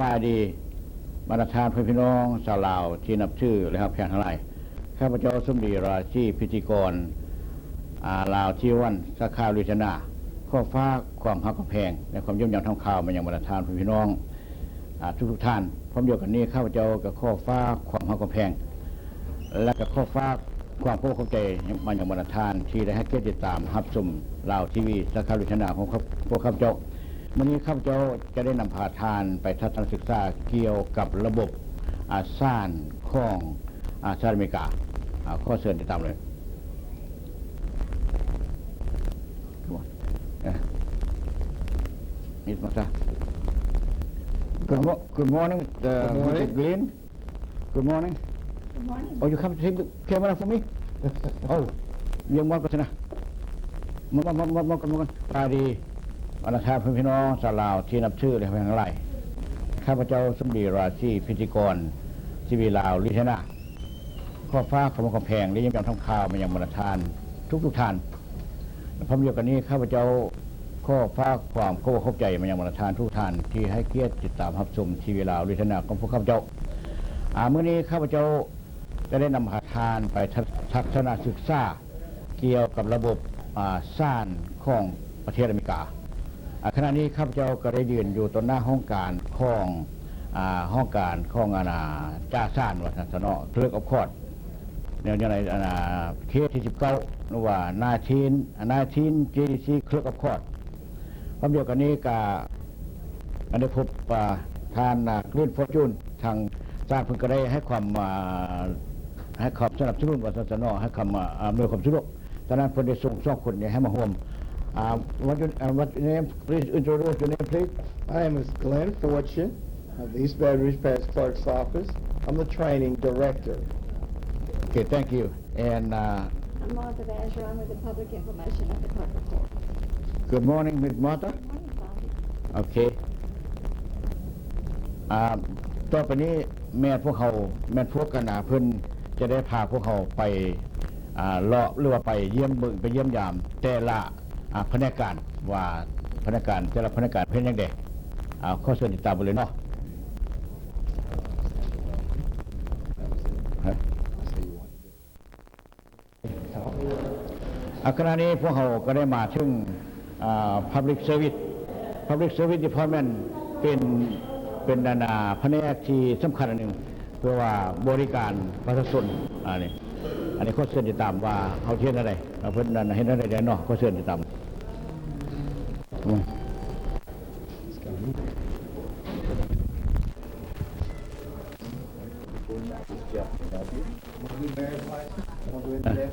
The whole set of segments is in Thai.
มาดีมาตรฐานพี่น้องชาวลาวที่นับชื่อเลยครับแขกทั้งหลายข้าพเจ้าสมดีราชีพิธีกรลาวที่วันสาขาลุชนาข้อฟ้าความหักแพงในความย่อมยำทำข่าวมาอย่างมาตรฐานพี่น้องทุกท่านพร้อมเดียวกันนี้ข้าพเจ้ากับข้อฟ้าความหักแพงและกับข้อฟ้าความเข้าใจมาอย่างมาตรฐานที่ได้ให้เกียรติติดตามรับชมลาวทีวีสาขาลุชนาของพวกข้าพเจ้าวันนี้ข้าพเจ้าจะได้นำพาทานไปทัศนศึกษาเกี่ยวกับระบบซ่านของสหรัฐอเมริกาข้อเชิญติดตามเลยนี่มาซะ Good morning Mr. Green Good morning Good morning Oh you come to take the camera for me Oh ยังมองกันนะมองกันตาดีอนาถาพี่น้องชาวลาวที่นับชื่อเลยทั้งหลายข้าพเจ้าสมดีราชีพิธีกรชีวีลาวลิชนะข้อฟ้าขมกำแพงและยังจำทำข่าวมาอย่างมาตรฐานทุกท่านพร้อมเดียวกันนี้ข้าพเจ้าข้อฟ้าความเข้าใจมาอย่างมาตรฐานทุกท่านที่ให้เกียรติติดตามรับชมชีวีลาวลิชนะของพวกข้าพเจ้าเมื่อนี้ข้าพเจ้าจะได้นำพาทานไปทัศนศึกษาเกี่ยวกับระบบซ่านของประเทศอเมริกาขณะนี้ข้าพเจ้าก็ได้ยืนอยู่ต่อหน้าห้องการของจ่าซ่านวัฒนธรรมเคลือกอคอดเนี่ยในเคสที่19นึกว่า19 JDC เคลือกอคอดพร้อมเดียวกันนี้ก็ได้พบทานกรีนฟอร์จูนทางศาลเพิ่นก็ได้ให้ความสนับสนุนวัฒนธรรมให้ความอำนวยความสะดวกตอนนั้นเพิ่นได้ส่ง2คนให้มาร่วมWhat your name? Please introduce your name, please. My name is Glenn Fortune of the East Baton Rouge Parish Clerk's Office. I'm the training director. Okay, thank you. And I'm Martha Basher. I'm with the Public Information at the Clerk of Court. Good morning, Ms. Martha. Good morning, Bobby. Okay. ต่อไปนี้แม่พวกกันเพิ่นจะได้พาพวกเขาไปเลาะหรือว่าไปเยี่ยมยามแต่ละพนักงานว่าพนักงานแต่ละพนักงานเป็นยังไงข้อเสนอติดตามไปเลยเนาะขณะนี้พวกเขาก็ได้มาถึงPublic Service Department เป็นแผนกที่สำคัญอันหนึ่งเพื่อว่าบริการประชาชนอันนี้ข้อเสนอติดตามว่าเขาเห็นอะไรเพิ่นเห็นอะไรได้เนาะข้อเสนอติดตาม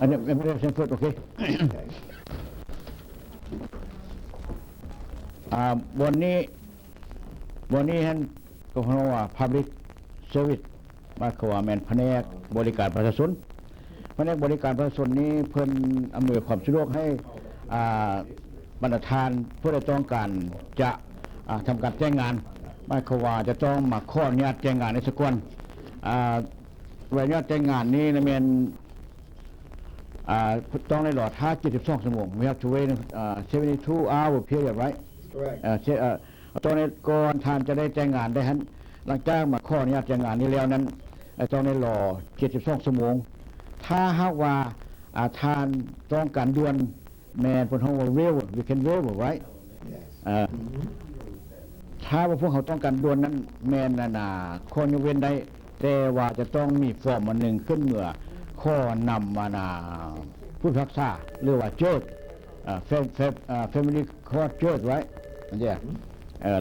อันนี้ไม่ได้เซ็นเฟิร์สโอเควันนี้ท่านก็เพราะว่า Public Service มาขว่าแม่นแผนกบริการประชาชนแผนกบริการประชาชนนี้เพิ่นอำนวยความสะดวกให้บรรดาทานผู้ใดต้องการจะทำการแจ้งงานหมายความว่าจะต้องมาขออนุญาตแจ้งงานในสกุลอนุญาตแจ้งงานนี้นะแม่นต้องในหลอด72 ชั่วโมง We have to wait 72 hour period right Correct. ตอนนี้ก่อนทานจะได้แจ้งงานได้ฮั่นหลังจากมาขออนุญาตแจ้งงานนี้แล้วนั้นต้องในรอ72 ชั่วโมงถ้าหากว่าทานต้องการด่วนแม่นเพิ่นเฮาว่า waive we can waive right Yes. ถ้าว่าพวกเขาต้องการด่วนนั้นแม่นข้อยกเว้นได้แต่ว่าจะต้องมีฟอร์มอันหนึ่งขึ้นเมื่อข้อนำผู้พิพากษาหรือว่าโจทย์family court judge right อันนี้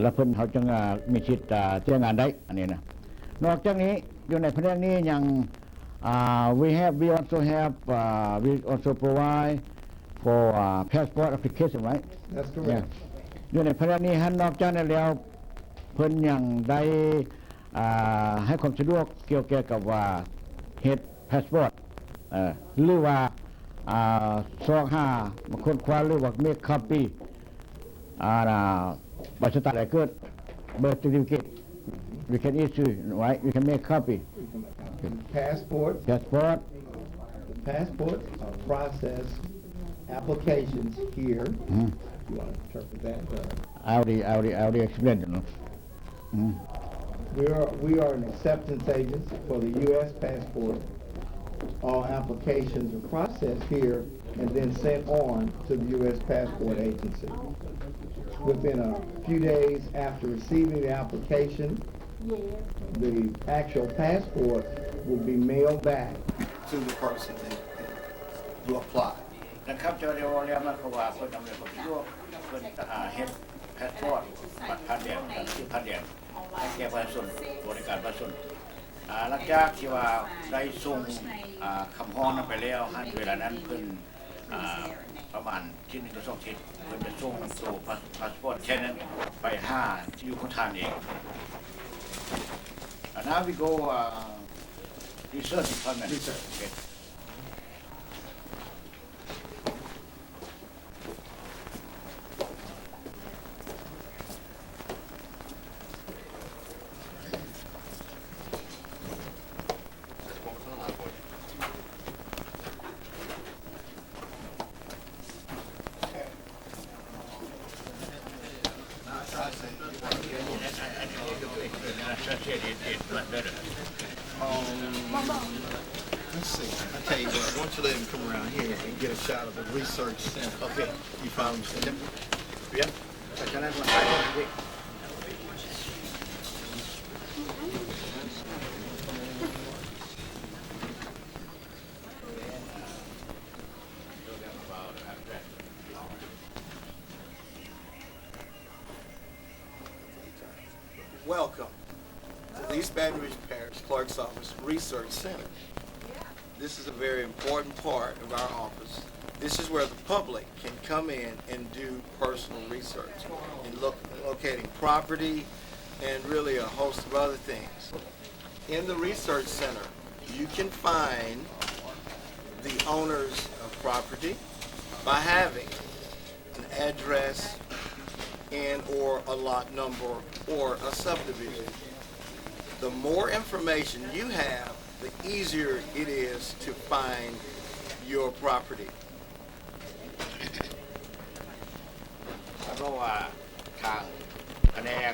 แล้วเพิ่นเขาจึงมีสิทธิ์แจ้งงานได้อันนี้นะนอกจากนี้อยู่ในแผนกนี้ยังwe also provide for passport application right That's correct. อยู่ในแผนกนี้ฮั่นนอกจากนั้นแล้วเพิ่นยังได้ให้ความสะดวกเกี่ยวกับว่าเฮ็ดพาสปอร์ตหรือว่า25บางคนคว้าหรือว่าเมคคัพปี้บัตรสตาร์ทเกิด birth certificate we can issue right we can make copy Passports. passport The passports are processed applications here. You want to interpret that? I already explained it. We are an acceptance agency for the U.S. passport. All applications are processed here and then sent on to the U.S. Passport Agency. Within a few days after receiving the application, the actual passport will be mailed back to the person who applied. นะครับเจ้าเดียวเรียกมาเขาว่าคนดำเนินคนที่ร่วมคนเฮ็ดแพทย์ทอดบัตรพันเดียนคือพันเดียนให้แก่ประชาชนบริการประชาชนหลังจากที่ว่าได้ส่งคำฮ้องนั้นไปแล้วให้เวลานั้นเพิ่นประมาณที่1 ถึง 2 ทิศเพิ่นจะส่งนำสู่พาสปอร์ตแค่นั้นไป5ที่อยู่ของทางเอง Now we go research department. Okay. Let's see. I tell you what. Why don't you let him come around here and get a shot of the research center? Okay. You found him? Yeah. Welcome to the East Baton Rouge Parish Clerk's Office Research Center. This is a very important part of our office. This is where the public can come in and do personal research in locating property and really a host of other things. In the Research Center, you can find the owners of property by having an address and or a lot number or a subdivision. The more information you have, the easier it is to find your property. เพราะว่าทางแผนก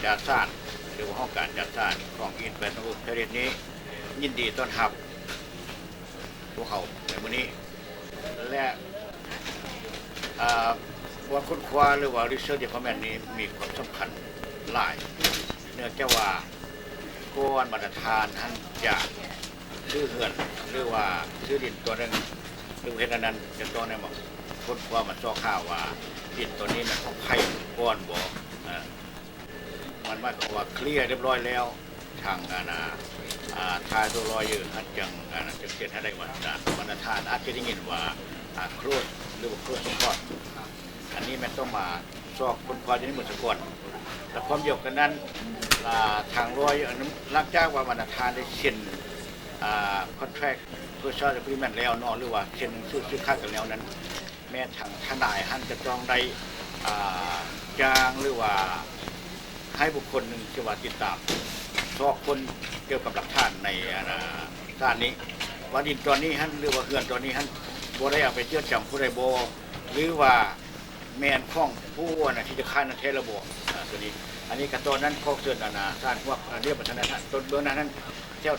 จัดสรรหรือว่าห้องการจัดสรรของอินเตอร์เน็ตประเทศนี้ยินดีต้อนรับพวกเขาในวันนี้และบทค้นคว้าหรือว่า Research Department นี้มีความสำคัญหลายเนื่องจากว่าก่อนมาตรฐานท่านจะซื้อเหือนหรือว่าซื้อดินตัวหนึ่งหรือเหตุนั้นจะต้องได้มาค้นคว้ามาจ่อข่าวว่าดินตัวนี้มันของใครก่อนบ่มันหมายความว่าเคลียร์เรียบร้อยแล้วทางทายตัวรอยอยู่ท่านจังจะเสร็จให้ได้มาตรฐานอาจจะได้ยินว่าโครสหรือว่าโครสสปอร์ตอันนี้มันต้องมาสอบคนควายที่นี่หมดสกอนแต่ความเดียวกันนั้นทางร้อยหลังจากว่ามาตรฐานได้เซ็นcontract purchase agreement แล้วเนาะหรือว่าเซ็นซื้อค่ากันแล้วนั้นแม้ทางทนายท่านจะต้องได้จ้างหรือว่าให้บุคคลหนึ่งที่ว่าติดตามสอบคนเกี่ยวกับหลักฐานในศาลนี้ว่าดินตัวนี้ท่านหรือว่าเฮือนตัวนี้ท่านบ่ได้เอาไปเชื่อจำผู้ใดบ่หรือว่าแมนข้องผู้ที่จะค้านในเทระบบตัวนี้อันนี้กับตัวนั้นข้อเกิดท่านว่าเรียกว่าท่านต้นเบื้องนั้นเจ้า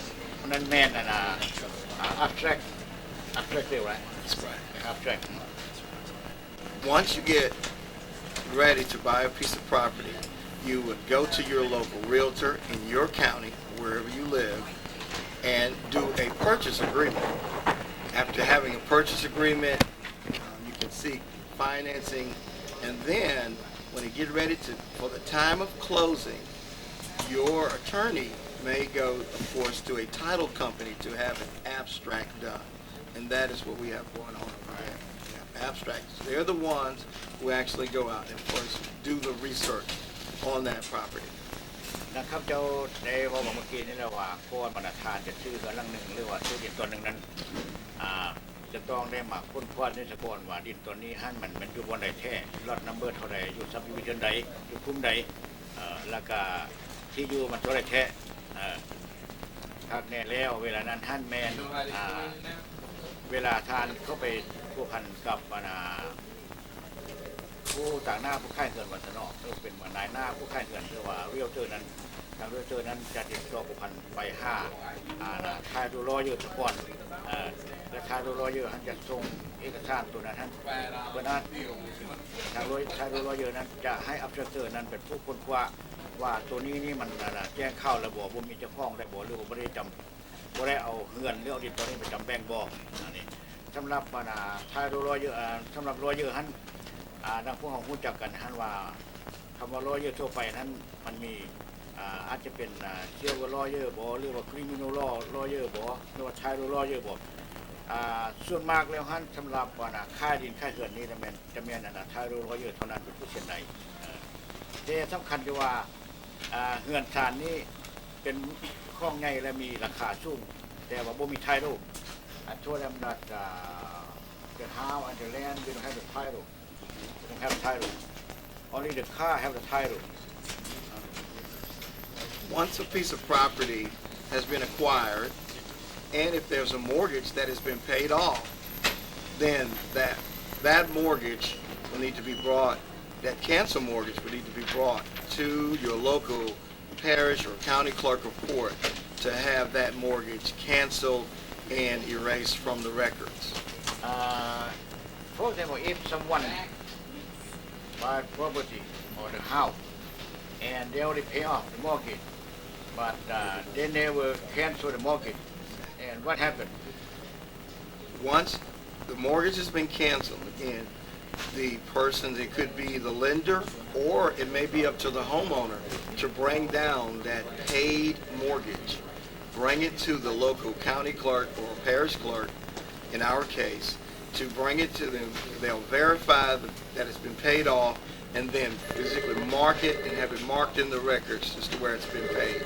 นั้นแมนabstract right abstract Once you get ready to buy a piece of property, you would go to your local realtor in your county, wherever you live, and do a purchase agreement. After having a purchase agreement, you can seek financing, and then when you get ready for the time of closing, your attorney may go, of course, to a title company to have an abstract done, and that is what we have going on over there. Abstracts. They're the ones who actually go out and first do the research on that property. นะครับเจ้าได้ว่าเมื่อกี้นี่แหละว่าก่อนมาตรฐานจะซื้อกันลังหนึ่งหรือว่าซื้อดินตัวหนึ่งนั้นจะต้องได้มาค้นคว้าในสกุลว่าดินตัวนี้ท่านมันอยู่บนใดแท้รถนัมเบอร์เท่าใดอยู่ซับดิวิชั่นใดอยู่คุ้มใดแล้วก็ที่อยู่มันตัวใดแท้ครับแน่แล้วเวลานั้นท่านแมนเวลาท่านเข้าไปผู้พันกับผู้ต่างหน้าผู้ค่ายเงินวันสนอหรือเป็นนายหน้าผู้ค่ายเงินหรือว่าเรียลเตอร์นั้น ทางโรเจอร์นั้นจะติดต่อผู้พันไปทายดูรอเยอะทุกคนและทายดูรอเยอะท่านจะส่งเอกสารตัวนั้นท่านเพื่อนั้นทายดูรอเยอะนั้นจะให้อัพเตอร์นั้นเป็นผู้ค้นคว้าว่าตัวนี้นี่มันแจ้งเข้าระบบมีเจ้าของได้บ่หรือบ่ได้จำบ่ได้เอาเงินหรือเอาดินตัวนี้ไปจำแบงก์บ่นี่สำหรับทายดูรอเยอะสำหรับรอเยอะท่านนักพวกเขาพูดจักกันท่านว่าคำว่ารอเยอะทั่วไปนั้นมันมีอาจจะเป็นเชื่อว่ารอเยอะบ่หรือว่าคริมิโนรอเยอะบ่หรือว่าชายรอเยอะบ่ส่วนมากแล้วท่านสำหรับค่าดินค่าเขื่อนนี่จะเป็นชายรอเยอะเท่านั้นเป็นผู้เช่นใดแต่สำคัญที่ว่าเขื่อนชานนี้เป็นข้องใหญ่และมีราคาสูงแต่ว่าบ่มีไทยรูปทั่วลำดับthe house and the land we don't have the title we don't have the title only the car have the title Once a piece of property has been acquired, and if there's a mortgage that has been paid off, then that mortgage will need to be brought, that cancel mortgage will need to be brought to your local parish or county clerk of court to have that mortgage canceled and erased from the records. For example, if someone buy property or the house and they already pay off the mortgage, but they never cancel the mortgage, and what happened? Once the mortgage has been canceled, again, the person, it could be the lender or it may be up to the homeowner to bring down that paid mortgage, bring it to the local county clerk or parish clerk, in our case, to bring it to them. They'll verify that it's been paid off and then physically mark it and have it marked in the records as to where it's been paid.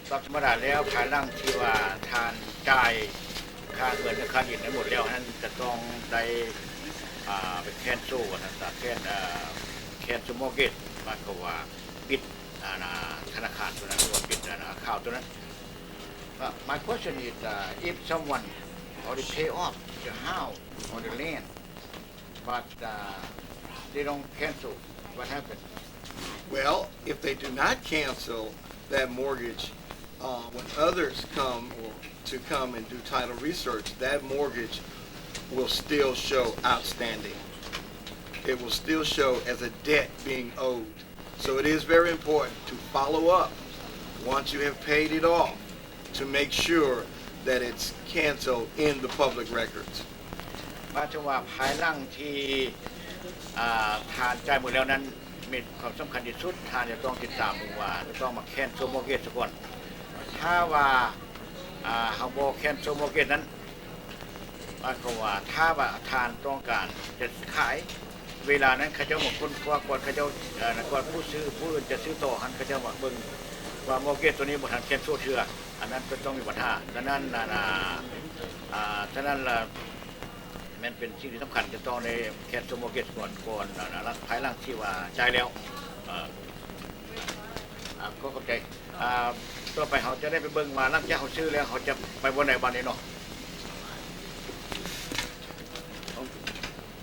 ตามธรรมดาแล้วภายหลังที่ว่าทานจ่ายค่าเงินและค่าดินทั้งหมดแล้วนั้นจะต้องได้ไปแคนโซ่นะแคนโซมอร์เกจหมายความว่าปิดธนาคารตัวนั้นหรือว่าปิดข่าวตัวนั้น My question is if someone already pay off the house or the land but they don't cancel what happened Well, if they do not cancel that mortgage, when others come and do title research, that mortgage will still show outstanding. It will still show as a debt being owed. So it is very important to follow up once you have paid it off to make sure that it's canceled in the public records. หมายถึงว่าภายหลังที่ทานจ่ายหมดแล้วนั้นมีความสำคัญที่สุดทานจะต้องติดตามว่าจะต้องมาแคนโซมอร์เกจก่อนถ้าว่าเฮาบ่แคนโซมอร์เกจนั้นหมายความว่าถ้าว่าทานต้องการจะขายเวลานั้นเขาเจ้าบางคนว่าก่อนเขาเจ้าก่อนผู้ซื้อผู้อื่นจะซื้อต่อหันเขาเจ้าว่าเบิ่งว่ามอร์เกจตัวนี้บ่ทันแคนโซเชื่ออันนั้นก็ต้องมีปัญหาดังนั้นฉะนั้นมันเป็นสิ่งที่สำคัญจะต้องในแคนโซมอร์เกจก่อนภายหลังที่ว่าจ่ายแล้วก็เข้าใจต่อไปเขาจะได้ไปเบิ่งมาหลังจากเขาซื้อแล้วเขาจะไปวันไหนวันนี้เนาะ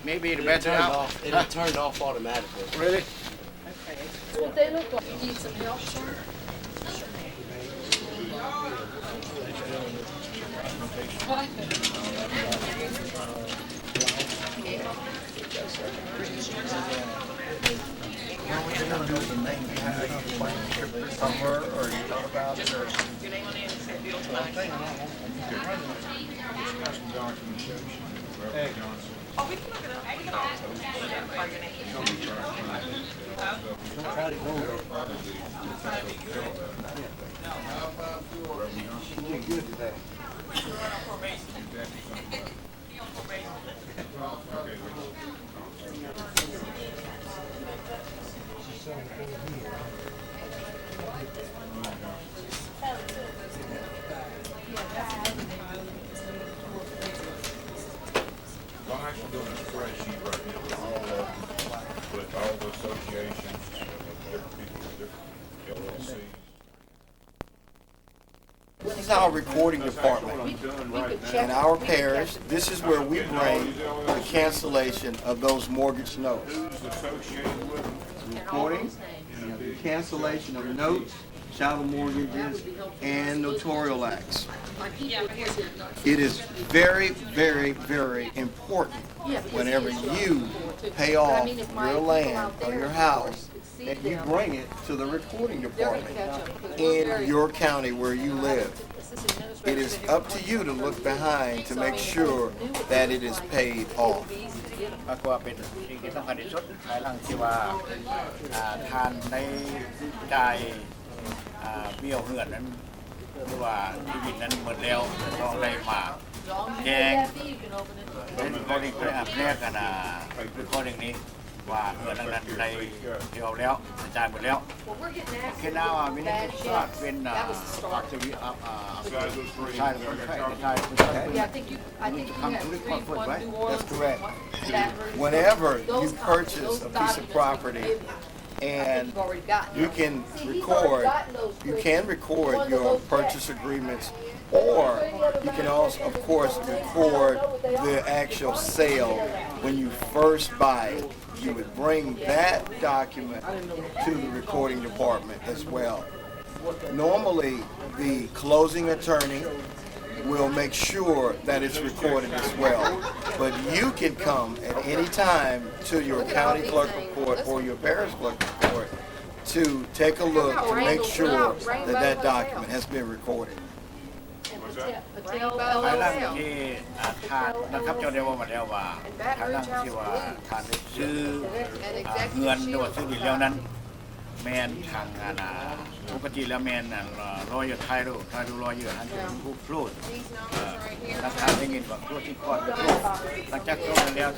Maybe the better out. It'll turn off automatically. Really? Would they look like you need some help, sir? Oh, we can look it up. We can look it up by your name. I'm actually doing a spreadsheet right now with all the associations, different people, different LLCs. This is our recording department. In our parish, this is where we bring the cancellation of those mortgage notes. Who's associated with them? Recording, cancellation of notes, chattel mortgages, and notarial acts. It is very, very, very important whenever you pay off your land or your house that you bring it to the recording department in your county where you live. It is up to you to look behind to make sure that it is paid off. ก็เป็นสิ่งที่สำคัญที่สุดภายหลังที่ว่าทานได้จ่ายเบี้ยเหือนนั้นหรือว่าที่ดินนั้นหมดแล้วต้องได้มาแจ้งเป็นข้อหนึ่งได้แพร่กันเป็นข้อหนึ่งนี้ว่าเหือนนั้นได้เที่ยวแล้วจ่ายหมดแล้วแค่นั้นมินิสตาร์เป็นใช่ Yeah, I think you have 3 1 New Orleans. That's correct. Whenever you purchase a piece of property and you can record your purchase agreements, or you can also, of course, record the actual sale when you first buy it. You would bring that document to the recording department as well. Normally, the closing attorney will make sure that it's recorded as well. But you can come at any time to your county clerk of court or your parish clerk of court to take a look to make sure that that document has been recorded. ภายหลังที่ทานนะครับเจ้าได้ว่ามาแล้วว่าภายหลังที่ว่าทานได้ซื้อเงินหรือว่าซื้อดินแล้วนั้นแมนทางปกติแล้วแมนรอยอยู่ไทยดูรอยอยู่หันจะผู้พลูดราคาได้เงินว่าพลูดที่ก่อนหลังจากเข้าไปแล้ว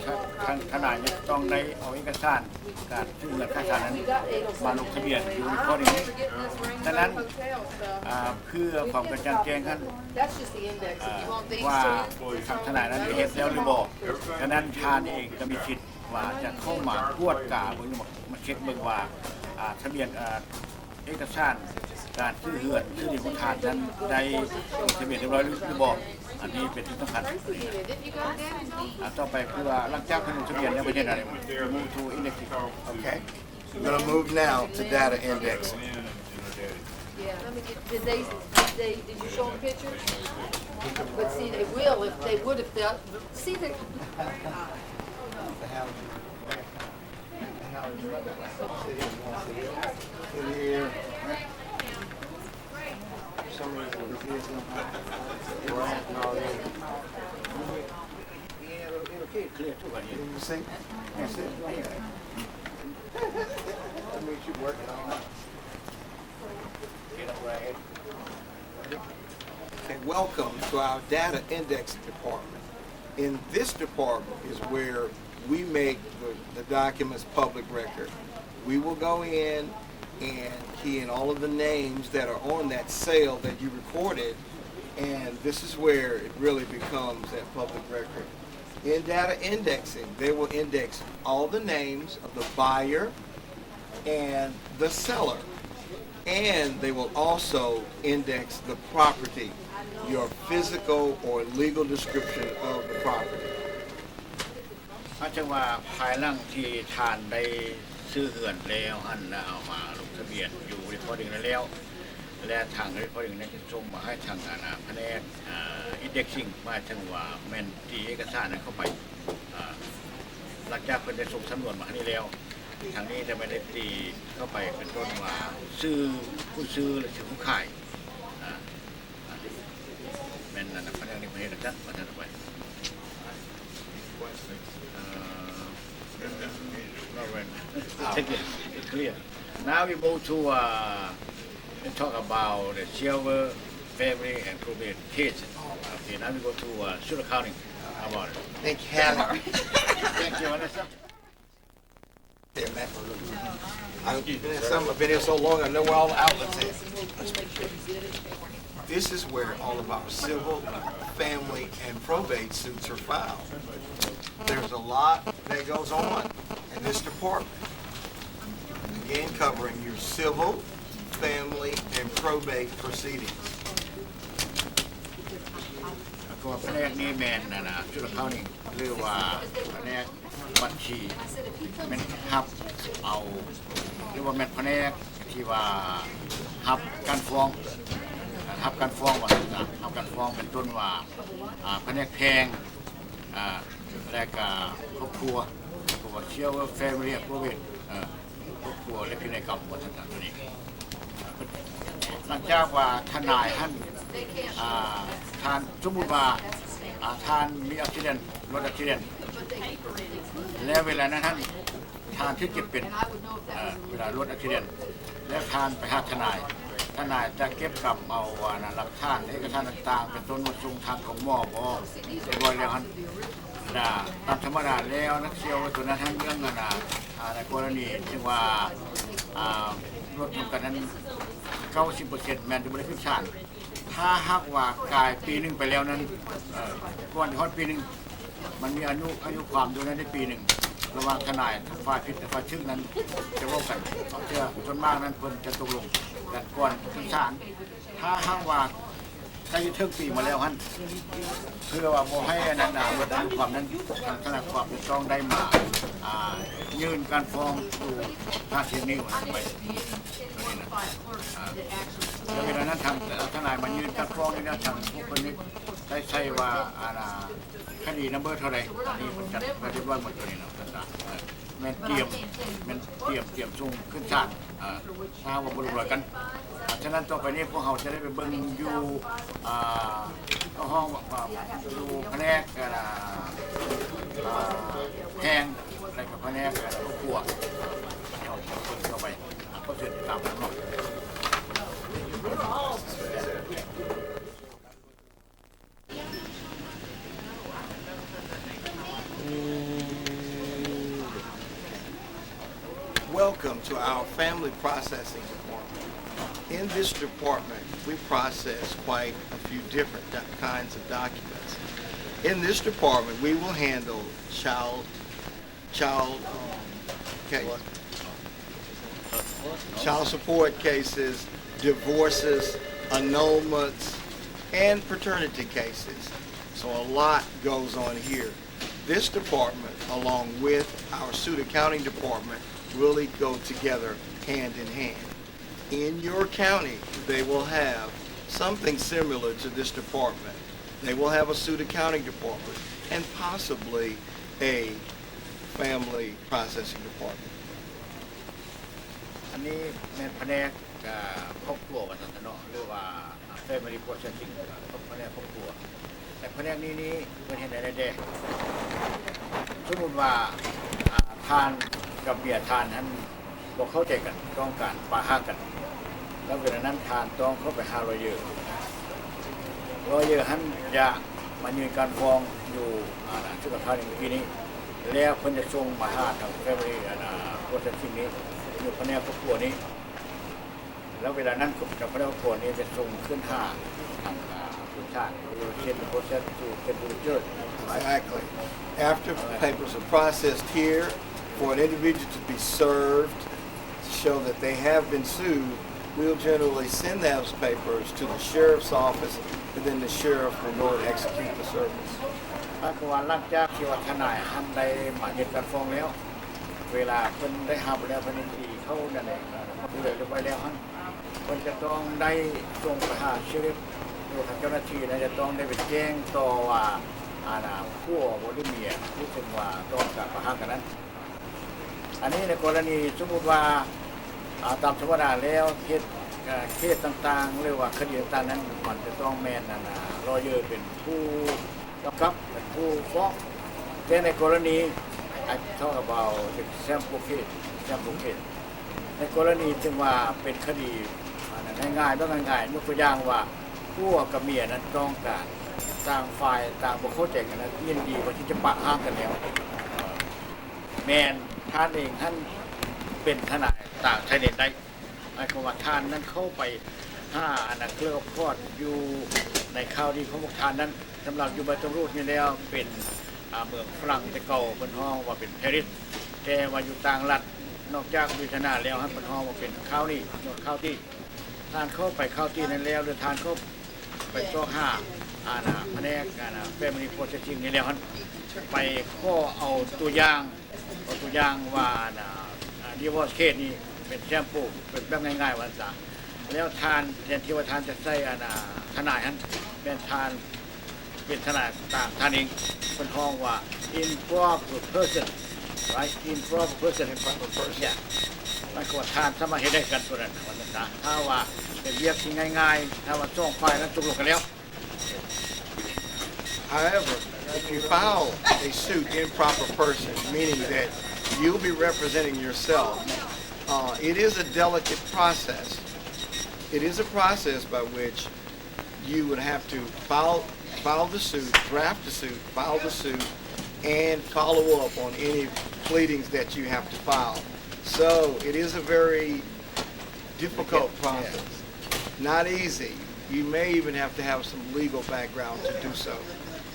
ทางทนายต้องได้เอาเอกสารการซื้อเงินค่าสารนั้นมาลงทะเบียนอยู่ในข้อนี้ดังนั้นเพื่อความกระจ่างแจ้งกันว่าทางทนายนั้นได้เห็นแล้วหรือบอกดังนั้นทานเองจะมีสิทธิ์ว่าจะเข้ามากวดกาเบิ่งมาเช็คเบิ่งว่าทะเบียนเอกสารการซื้อเหือนซื้อดินของทานนั้นได้ทะเบียนเรียบร้อยหรือบอกอันนี้เป็นที่สำคัญต่อไปคือว่าหลังจากที่ทะเบียนแล้วเป็นยังไง move to indexing. Okay. I'm going to move now to data indexing. Did you show them pictures? But see, they will if they would if they see they. Here. Clear too, but You see? That's it right here. That means you're working on that. Okay, welcome to our data indexing department. In this department is where we make the documents public record. We will go in and key in all of the names that are on that sale that you recorded, and this is where it really becomes that public record. In data indexing, they will index all the names of the buyer and the seller, and they will also index the property, your physical or legal description of the property. อาจจะว่าภายหลังที่ทานได้ซื้อเหือนแล้วอันเอามาลงทะเบียนอยู่ในข้อดิ่งแล้วและทางข้อดิ่งนั้นจะส่งมาให้ทางแผนกindexing มาถึงว่าแม่นที่เอกสารนั้นเข้าไปหลังจากเพิ่นได้ส่งสำนวนมาให้แล้วทางนี้จะไม่ได้ตีเข้าไปเป็นต้นว่าซื้อผู้ซื้อหรือผู้ขายแม่นนั่นแผนกนี้ประเทศจัดมาจัดไปclear. Now we move to talk about the silver, family, and probate cases. Okay, now we go to suit accounting. How about it? Thank you, Hannah. Thank you, Vanessa. There, man. I've been here so long, I know where all the outlets is. This is where all of our civil, family, and probate suits are filed. There's a lot that goes on in this department. Again, covering your civil, family, and probate proceedings. ก็แผนกนี้แมนนะสุดเขานี่เรียกว่าแผนกบัญชีแมนทับเอาเรียกว่าแมนแผนก ที่ว่าหับการฟ้องหับการฟ้องว่าหับการฟ้องเป็นต้นว่าแผนกแพงและก็ครอบครัวเชื่อว่า family ครอบครัวและพินัยกรรมวัฒนธรรมนี้หลังจากว่าทนายท่านสมมุติว่าท่านมีอักซิเดนรถอักซิเดนแล้วเวลานั้นท่านที่เก็บเป็นเวลารถอักซิเดนแล้วท่านไปหาทนายจะเก็บกับเอาหลักฐานเอกสารต่างๆเป็นต้นวัตถุทางของหมอบ่เรียบร้อยแล้วตามธรรมดาแล้วนักเชี่ยวตัวนั้นเรื่องในกรณีที่ว่ารถทำกันนั้น 90% แมนจะบริขึ้นศาลถ้าหากว่ากายปีหนึ่งไปแล้วนั้นก่อนที่ฮอดปีหนึ่งมันมีอายุความด้วยนั้นได้ปีหนึ่งระหว่างทนายฝ่ายผิดฝ่ายชึกนั้นจะว่ากันเชื่อจนมากนั้นคนจะตกลงกันก่อนขึ้นศาลถ้าหากว่าใกล้จะถึงปีมาแล้วเพื่อว่าโมให้อนันดาลดอายุความนั้นขนาดความต้องได้มายื่นการฟ้องสู่ทางเชียงนิ้วไปแล้วเวลานั้นทนายมายื่นการฟ้องนี่นะทางพวกคนนี้ได้ใช้ว่าคดีนัมเบอร์เท่าไรนี่มันจัดปฏิบัติหมดตัวนี้เนาะต่างๆมันเตรียมส่งขึ้นศาลถ้าว่าบริบทกันฉะนั้นต่อไปนี้พวกเราจะได้ไปเบิ่งอยู่ห้องอยู่แผนกแพงอะไรกับแผนกครอบครัวเอาคนเข้าไปก็เสร็จตามนั้นเนาะ Welcome to our family processing department. In this department, we process quite a few different kinds of documents. In this department, we will handle child support cases, divorces, annulments, and paternity cases. So a lot goes on here. This department, along with our suit accounting department, really go together hand in hand. In your county, they will have something similar to this department. They will have a suit accounting department and possibly a family processing department. อันนี้ในแผนกครอบครัววัฒนธรรมหรือว่า family processing แผนกครอบครัวแต่แผนกนี้เป็นเห็นได้สมมติว่าทานกับเมียทานท่านบอกเข้าใจกันต้องการปาหากันแล้วเวลานั้นทานต้องเข้าไปหารอยเยอะท่านจะมายืนการฟ้องอยู่ชุดข้าวในเมื่อกี้นี้แล้วคนจะส่งมาหาทางแฟมิลี่โปรเซสซิ่งนี้อยู่ภายในครอบครัวนี้แล้วเวลานั้นกับภายในครอบครัวนี้จะส่งขึ้นทางคุณชาติเช่นโปรเซสสู่เป็นผู้เจอ Exactly. After papers are processed here, for an individual to be served to show that they have been sued, we'll generally send those papers to the sheriff's office, and then the sheriff will go and execute the service. ถ้าวันหลังจากที่ว่าทนายท่านได้มายื่นการฟ้องแล้วเวลาเพิ่นได้หับแล้วเพิ่นที่เขานั่นเองดูแลเรียบร้อยแล้วเพิ่นจะต้องได้ส่งไปหาเชฟหรือทางเจ้าหน้าที่จะต้องได้ไปแจ้งต่อว่าผู้บริเมียที่ถึงว่าต้องการประหารกันนั้นอันนี้ในกรณีสมมติว่าตามธรรมดาแล้วเคสต่างๆหรือว่าคดีต่างๆนั้นมันจะต้องแมนรอเยอเป็นผู้กำกับเป็นผู้ฟ้องแต่ในกรณีเท่ากับเอาแซมปูเคสในกรณีจึงว่าเป็นคดีง่ายๆยกตัวอย่างว่าผู้กับเมียนั้นต้องการต่างฝ่ายต่างบ่เข้าใจกันนะยินดีว่าที่จะปะห้างกันแล้วแมนท่านเองท่านเป็นทนายต่างชายแดนได้หมายความว่าท่านนั้นเข้าไปเครื่องพอดอยู่ในข่าวดีของพวกท่านนั้นสำหรับอยู่บัตรรูปนี่แล้วเป็นเมืองฝรั่งแต่เก่าเป็นห้องว่าเป็นปารีสแต่ว่าอยู่ต่างรัฐนอกจากวิทยาแล้วท่านเป็นห้องว่าเป็นข้าวนี่ข้าวที่ท่านเข้าไปข้าวที่นั้นแล้วหรือท่านเข้าไปซ่อห้าแผนกfamily processing นี่แล้วไปข้อเอาตัวอย่างว่าdivorce case นี้ เป็นแชมพูเป็นแบบง่ายๆวันซะแล้วทานเรียนที่ว่าทานจะใส่ทนายฮันเป็นทานเป็นทนายต่างทานเองเป็นห้องว่า improper person right improper person improper person yeah มันก็ทานสามารถเห็นได้กันตัวนั้นวันนั้นนะถ้าว่าเป็นเรียกที่ง่ายๆถ้าว่าช่องไฟนั้นจบลงกันแล้ว However, if you file a suit improper person, meaning that you'll be representing yourself, it is a delicate process. It is a process by which you would have to file the suit, draft the suit, file the suit, and follow up on any pleadings that you have to file. So it is a very difficult process. Not easy. You may even have to have some legal background to do so.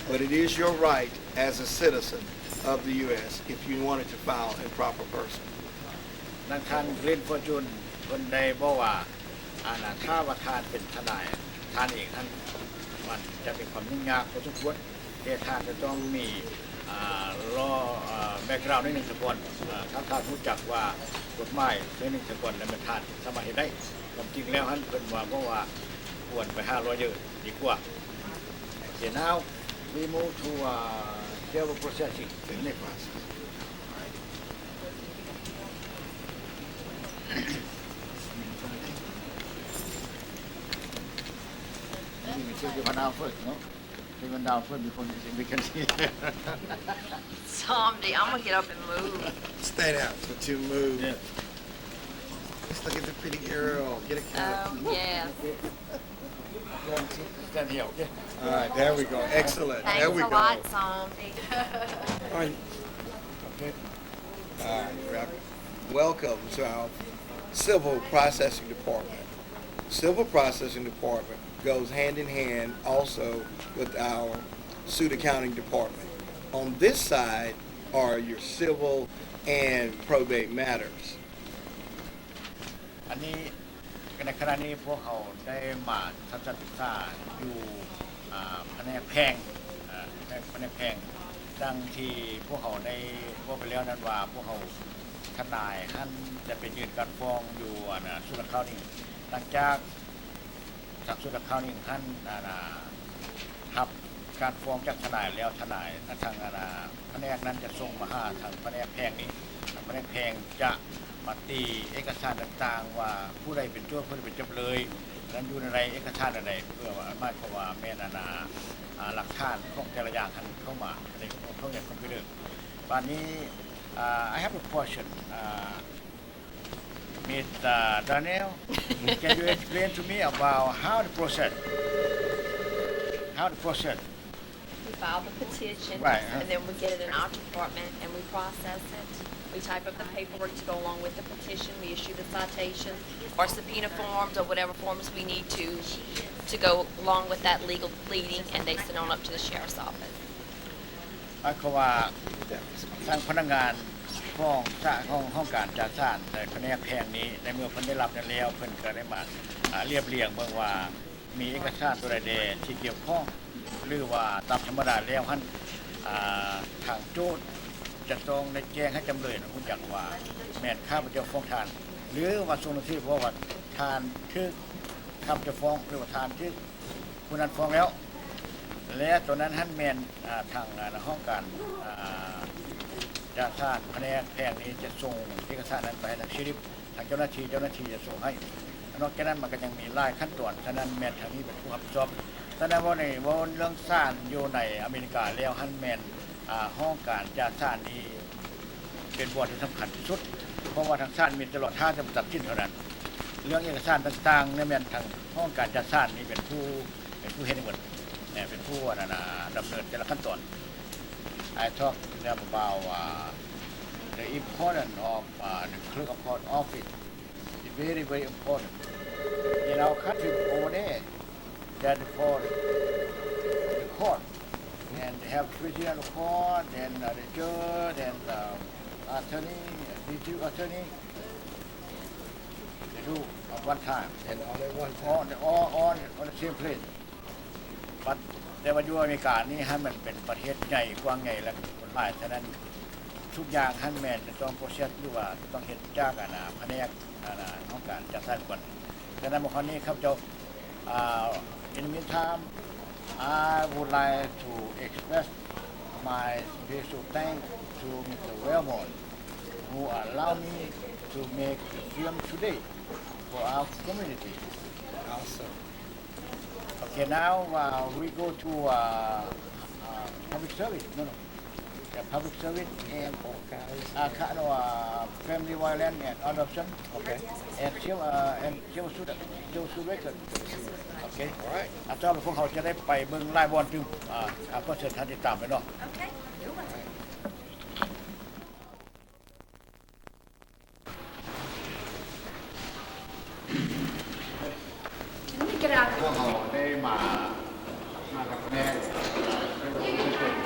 But it is your right as a citizen of the U.S. if you wanted to file improper person. นักทานเล่นฟอร์จูนคนใดบอกว่าถ้าว่าทานเป็นทนายทานเองท่านมันจะเป็นความยุ่งยากพอสมควรที่ทานจะต้องมีรอแบ็กกราวด์นิดหนึ่งสักคนถ้าท่านรู้จักว่ากฎหมายนิดหนึ่งสักคนแล้วมันทานสามารถเห็นได้ความจริงแล้วท่านเป็นว่าเพราะว่าควรไป500เยอะดีกว่าเดี๋ยว now we move to civil processing Business process. We take it down first, no? Take it down first before we can see. Someday I'm gonna get up and move. Stay down. But you move. Yeah. Let's look at the pretty girl. Get a camera. Yes. Stand here, okay? All right, there we go. Excellent. There we Thanks go. a lot, Someday. All right. Okay. All right, Robert. Welcome to our Civil Processing Department. Civil Processing Department goes hand in hand also with our Suit Accounting Department. On this side are your civil and probate matters. อันนี้ในขณะนี้พวกเขาได้มาทัศนศึกษาอยู่แผนกแพงแผนกแพงดังที่พวกเขาได้บอกไปแล้วนั้นว่าพวกเขาทนายท่านจะเป็นยืนการฟ้องอยู่สุดข้าวนี่หลังจากสุดข้าวนี่ท่านทับการฟ้องจากทนายแล้วทนายทางแผนกนั้นจะส่งมาหาทางแผนกแพงนี้แผนกแพงจะมาตีเอกสารต่างๆว่าผู้ใดเป็นโจทย์ผู้ใดเป็นจำเลยนั้นอยู่ในเอกสารอะไรเพื่อว่าหมายความว่าแม่นาหลักฐานของแต่ละอย่างท่านเข้ามาในเข้าในคอมพิวเตอร์วันนี้ I have a question Ms. Daniel can you explain to me about how the process We file the petition, Right, and then we get it in our department, and we process it. We type up the paperwork to go along with the petition. We issue the citations or subpoena forms or whatever forms we need to go along with that legal pleading, and they send on up to the sheriff's office. หมายความว่าทางพนักงานฟ้องห้องการจัดสรรในแผนกแพงนี้ในเมื่อเพิ่นได้รับนั้นแล้วเพิ่นก็ได้มาเรียบเรียงเบิ่งว่ามีเอกสารตัวใดที่เกี่ยวข้องหรือว่าตามธรรมดาแล้วท่านทางโจทย์จะต้องได้แจ้งให้จำเลยรู้จักว่าแม่นข้าพเจ้าฟ้องทานหรือว่าส่งหนังสือเพราะว่าทานคือข้าพเจ้าฟ้องหรือว่าทานคือผู้นั้นฟ้องแล้วและตัวนั้นท่านแม่นทางห้องการจากท่านแผนกแพงนี้จะส่งเอกสารนั้นไปให้ทางชิริฟทางเจ้าหน้าที่จะส่งให้นอกจากนั้นมันก็ยังมีหลายขั้นตอนฉะนั้นแม่นทางนี้เป็นผู้รับผิดชอบแสดงว่าในเรื่องศาลอยู่ในอเมริกาแล้วฮันแมนห้องการจัดศาลนี้เป็นบทที่สำคัญที่สุดเพราะว่าทางศาลมีตลอด5 จำตัดสิ้นเท่านั้นเรื่องเอกสารต่างๆเนี่ยแมนทางห้องการจัดศาลนี้เป็นผู้เห็นหมดเนี่ยเป็นผู้ดำเนินแต่ละขั้นตอน I talk to them about the importance of the clerk of court office. It's very, very important. In our country over there, that the court, and they have president of court, and the judge, and attorney, district attorney. They do at one time. And all at one time. All on the same place. But แต่ว่าอยู่อเมริกานี่ให้มันเป็นประเทศใหญ่กว้างใหญ่และกฎหมายฉะนั้น ทุกอย่างท่านแมนจะต้องโปรเซสหรือว่าต้องเห็นจากแผนกของการจัดสรรก่อนดังนั้นบางครั้งนี้ครับเจ้าin the meantime I would like to express my special thanks to Mr. Wellmore who allowed me to make the film today for our community. Awesome. Okay, now we go to public service. No. Public service and family violence and adoption. Okay. And civil record. Okay. All right. อาจารย์พวกเขาจะได้ไปเบิ่งไล่บอลจึงก็เชิญท่านติดตามไปเนาะ Okay, you're welcome. พวกเขาได้มากับแม่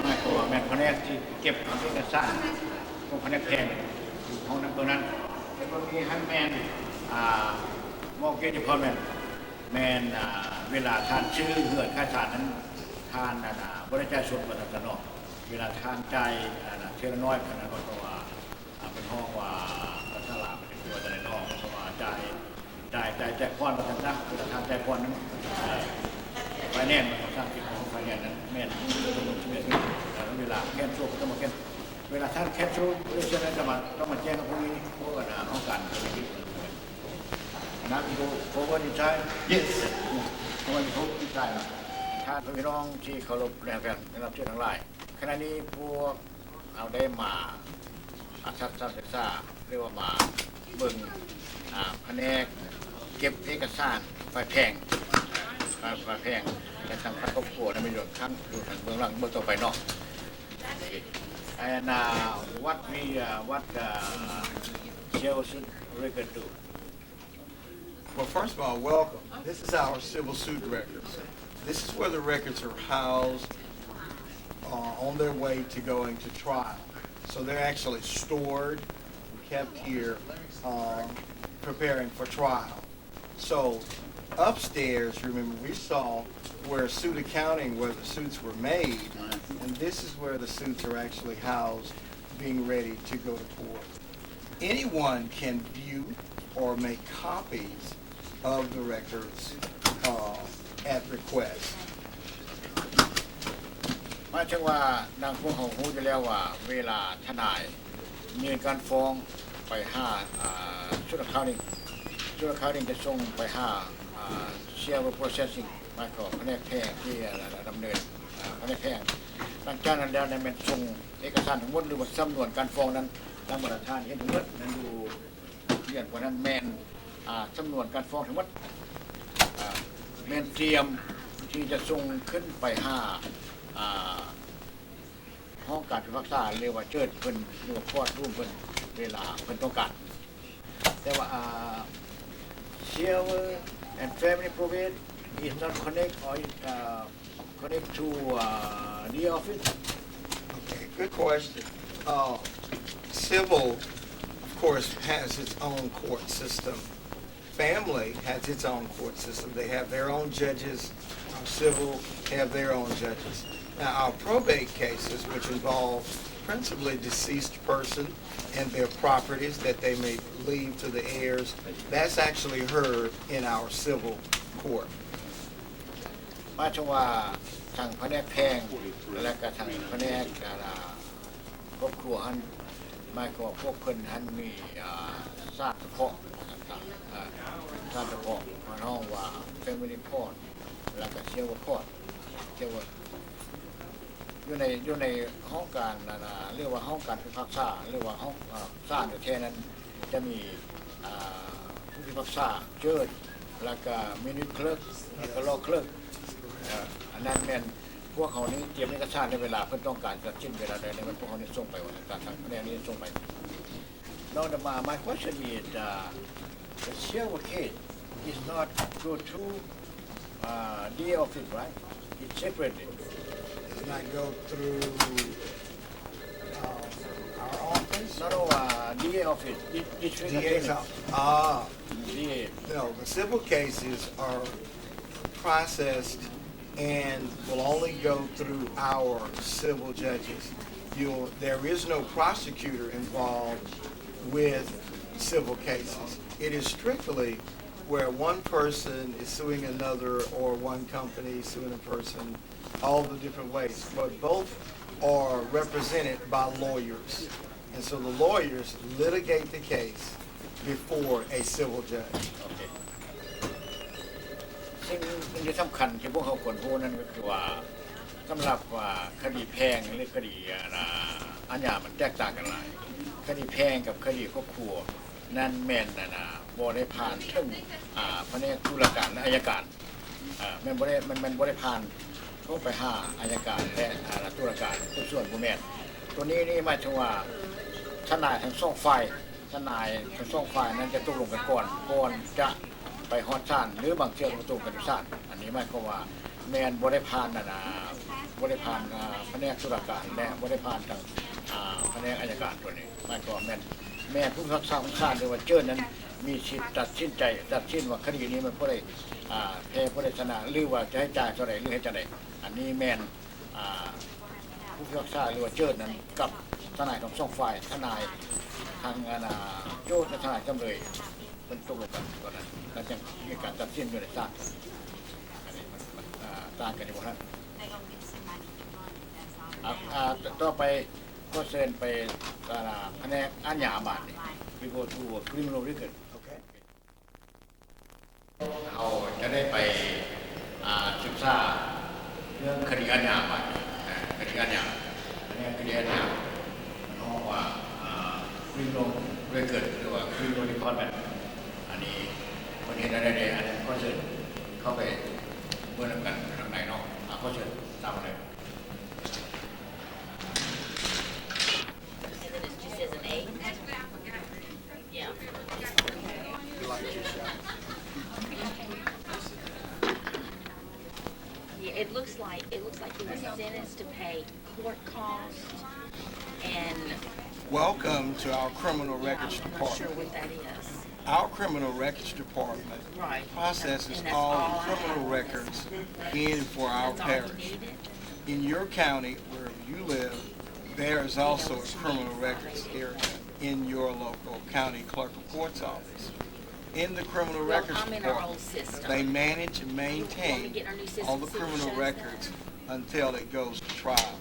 ไม่ตัวแม่แผนกที่เก็บเอกสารของแผนกแพงอยู่ห้องนั้นตัวนั้นแล้วก็มีให้แมนมอเกจพอแมนเวลาทานชื่อเหือดค่าสารนั้นทานบริจาคส่วนประกันเนาะเวลาทานใจเทละน้อยขนาดก็ว่าเป็นห้องว่าตลาดเป็นตัวแต่ในนอกเพราะว่าใจพรประกันนะเวลาทานใจพรนั้นไฟแนนซ์มันสร้างกิจของไฟแนนซ์นั้นแม่นแล้วเวลาแค่ช่วงต้องมาแค่เวลาท่านแค่ช่วงเรื่องนั้นจะมาต้องมาแจ้งกับพวกนี้พวกห้องการนะดู forward in time Yes. ทำไมมี forward in time ท่านพี่น้องที่เคารพแล้วกันนะครับเชื่อทั้งหลายขณะนี้พวกเอาได้มาทัศนศึกษาเรียกว่ามาเบิ่งแผนกเก็บเอกสารไฟแพงและทางครอบครัวนั้นไม่อยู่ข้างอยู่ทางเบื้องหลังเบื้องต่อไปเนาะ and what shall record do Well, first of all, welcome. This is our civil suit records. This is where the records are housed on their way to going to trial. So they're actually stored, kept here, preparing for trial. So upstairs, remember, we saw where suit accounting, where the suits were made, and this is where the suits are actually housed, being ready to go to court. Anyone can view or make copies of the records at request. หมายถึงว่านางผู้ของรู้อยู่แล้วว่าเวลาทนายมีการฟ้องไปห้าชุดข่าวนี้จะส่งไปห้าshare processing หมายความแผนกแพงที่ดำเนินแผนกแพงหลังจากนั้นแล้วเนี่ยมันส่งเอกสารทั้งหมดหรือว่าสำนวนการฟ้องนั้นตามมาตรฐานเห็นทั้งหมดนั้นดูเรียนกว่านั้นแมนสำนวนการฟ้องทั้งหมดแมนเตรียมที่จะส่งขึ้นไปห้าห้องการพิพากษาเรียกว่าเจิดเพิ่นหรือว่าคอร์ดรูมเพิ่นเวลาเพิ่นต้องการแต่ว่าcivil and family probate is not connect or connect to the office. Okay, good question. Civil, of course, has its own court system. Family has its own court system. They have their own judges. Our civil have their own judges. Now, our probate cases, which involve principally deceased person and their properties that they may leave to the heirs, that's actually heard in our civil court. หมายถึงว่าทางแผนกแพงและก็ทางแผนกครอบครัวหันหมายความว่าพวกเพิ่นหันมีซากเฉพาะซากเฉพาะมันห้องว่า family court แล้วก็civil court อยู่ในห้องการเรียกว่าห้องการพิพากษาเรียกว่าห้องศาลแท้นั้นจะมีผู้พิพากษาเจิดแล้วก็มินิคเลิร์กแล้วก็รอคเลิร์กอันนั้นแม่นพวกเขานี้เตรียมเอกสารในเวลาเพื่อต้องการจะชิ้นเวลาใดในวันพวกเขานี้ส่งไปวันการทางแนวนี้ส่งไป Now my question is the civil case is not go to DA office, right? It's separated. Not go through our office. No, DA office. District DA's attorney. office. DA. No, the civil cases are processed and will only go through our civil judges. there is no prosecutor involved with civil cases. It is strictly where one person is suing another or one company suing a person, all the different ways. But both are represented by lawyers. And so the lawyers litigate the case before a civil judge. สิ่งที่สำคัญที่พวกเขาควรรู้นั่นก็คือว่าสำหรับว่าคดีแพ่งหรือคดีอาญามันแตกต่างกันหลายคดีแพ่งกับคดีครอบครัวนั่นแม่นบ่ได้ผ่านถึงแผนกตุลาการและอัยการมันบ่ได้ผ่านเข้าไปหาอัยการและตุลาการทุกส่วนบ่แม่นตัวนี้นี่หมายถึงว่าทนายทั้งสองฝ่ายนั้นจะตกลงกันก่อนจะไปฮอดศาลหรือบางเทื่อก็ตกกันที่ศาลอันนี้หมายความว่าแม่นบ่ได้ผ่านบ่ได้ผ่านแผนกตุลาการและบ่ได้ผ่านทางแผนกอัยการตัวนี้หมายความว่าแม่ผู้พิพากษาของศาลหรือว่าเจ้านั้นมีสิทธิ์ตัดสินว่าคดีนี้มันบ่ได้แพ้บ่ได้ชนะหรือว่าจะให้จ่ายเท่าไหร่หรือให้จังได๋อันนี้แม่นผู้พิพากษาหรือว่าเจ้านั้นกับทนายของสองฝ่ายทนายทางโจทก์และทนายจำเลยเป็นตกลงกันตอนนั้นแล้วจึงมีการตัดสินอยู่ในศาลอันนี้มันต่างกันอยู่ครับต่อไปก็เชิญไปแผนกอาญาบาลนี่ we go to criminal record เราจะได้ไปศึกษาเรื่องคดีอาญาบาลคดีอาญาคดีอาญาเพราะว่าcriminal record หรือว่า criminal department อันนี้คนเห็นอะไรเนี่ยอันนี้ก็เชิญเข้าไปเมื่อนำกันทางไหนเนาะก็เชิญตามมาเลย And then it just says an A? Yeah. Yeah, it looks like he was sentenced to pay court costs and Welcome to our criminal records I'm not sure department. what that is. Our criminal records department Right. processes And that's all all I the criminal have. records in for our That's all you parish. needed? In your county, wherever you live, there is also a criminal records area in your local county clerk of court's office. In the criminal Well, records I'm in our old department, system. they manage and maintain get our new system, all the see if it criminal shows records until it goes to trial.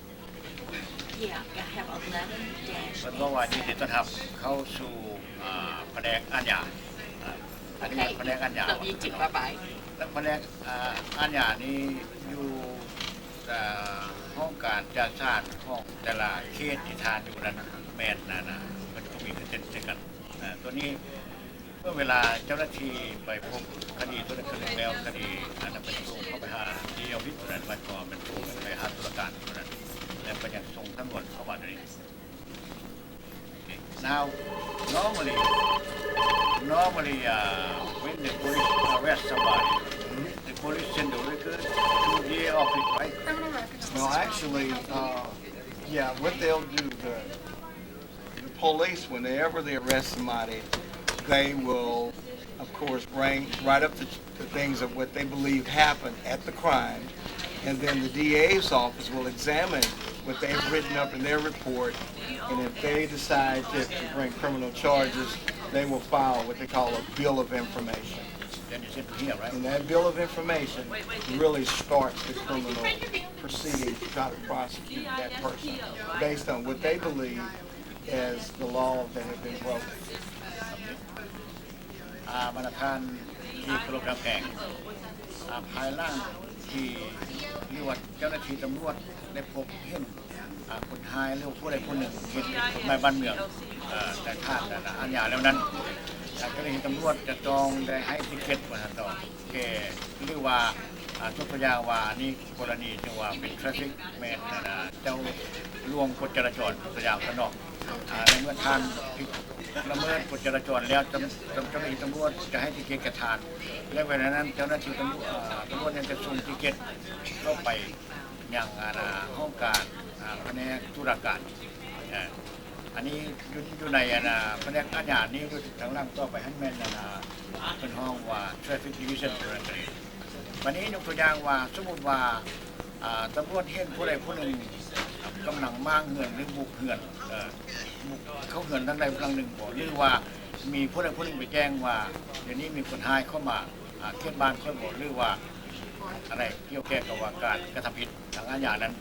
Yeah, I have 11-. มันบอกว่าที่ต้นทับเข้าสู่แผนกอาญาอันนี้ Okay. แผนกอาญา Love you too. Bye-bye. แล้วแผนกอาญานี้อยู่ห้องการจัดการของแต่ละเขตที่ทานอยู่นั้นแมนมันก็มีเช่นกันตัวนี้เมื่อเวลาเจ้าหน้าที่ไปพบคดีตัวนั้นแล้วคดีนั้นเป็นส่งเข้าไปหาที่เอาพิจารณาไว้ก่อนเป็นส่งไปหาตุลาการตัวนั้นแล้วก็ยังส่งทั้งหมดเข้ามาในนี้ Now normally when the police arrest somebody the police send the record to the office, right? Well, actually, yeah, what they'll do, the police, whenever they arrest somebody, they will, of course, write up the things of what they believe happened at the crime, and then the DA's office will examine what they've written up in their report, and if they decide to bring criminal charges, they will file what they call a bill of information. Then you send to here, right? And that bill of information really starts the criminal proceeding to try to prosecute that person based on what they believe as the laws that have been broken. มาตรฐานที่กรมการแพงภายหลังที่มีวัดเจ้าหน้าที่ตำรวจได้พบเห็นคนหายหรือผู้ใดผู้หนึ่งเห็นในบ้านเมืองแต่ท่านอาญาแล้วนั้นเจ้าหน้าที่ตำรวจจะต้องได้ให้ติเกตมาต่อแก่หรือว่าทุกพยาว่านี่กรณีจังว่าเป็น traffic man เจ้าล่วงกฎจราจรตัวอย่างข้างนอกในเมื่อท่านละเมิดกฎจราจรแล้วเจ้าหน้าที่ตำรวจจะให้ติเกตกับทานและเวลานั้นเจ้าหน้าที่ตำรวจจะส่งติเกตเข้าไปยังห้องการแผนกตุลาการอันนี้อยู่ในแผนกอาญานี้อยู่ทางล่างต่อไปให้แม่นเป็นห้องว่า traffic division วันนี้ยกตัวอย่างว่าสมมติว่าตำรวจเห็นผู้ใดผู้หนึ่งจ กำลังมากเงินหรือบุกเงินบุกเข้าเงินทั้งใดทั้งหนึ่งบ่หรือว่ามีผู้ใดผู้หนึ่งไปแจ้งว่าเดี๋ยวนี้มีคนหายเข้ามาเขตบ้านค่อยบ่หรือว่าอะไรเกี่ยวแก่กับว่าการกระทำผิดทางอาญานั้น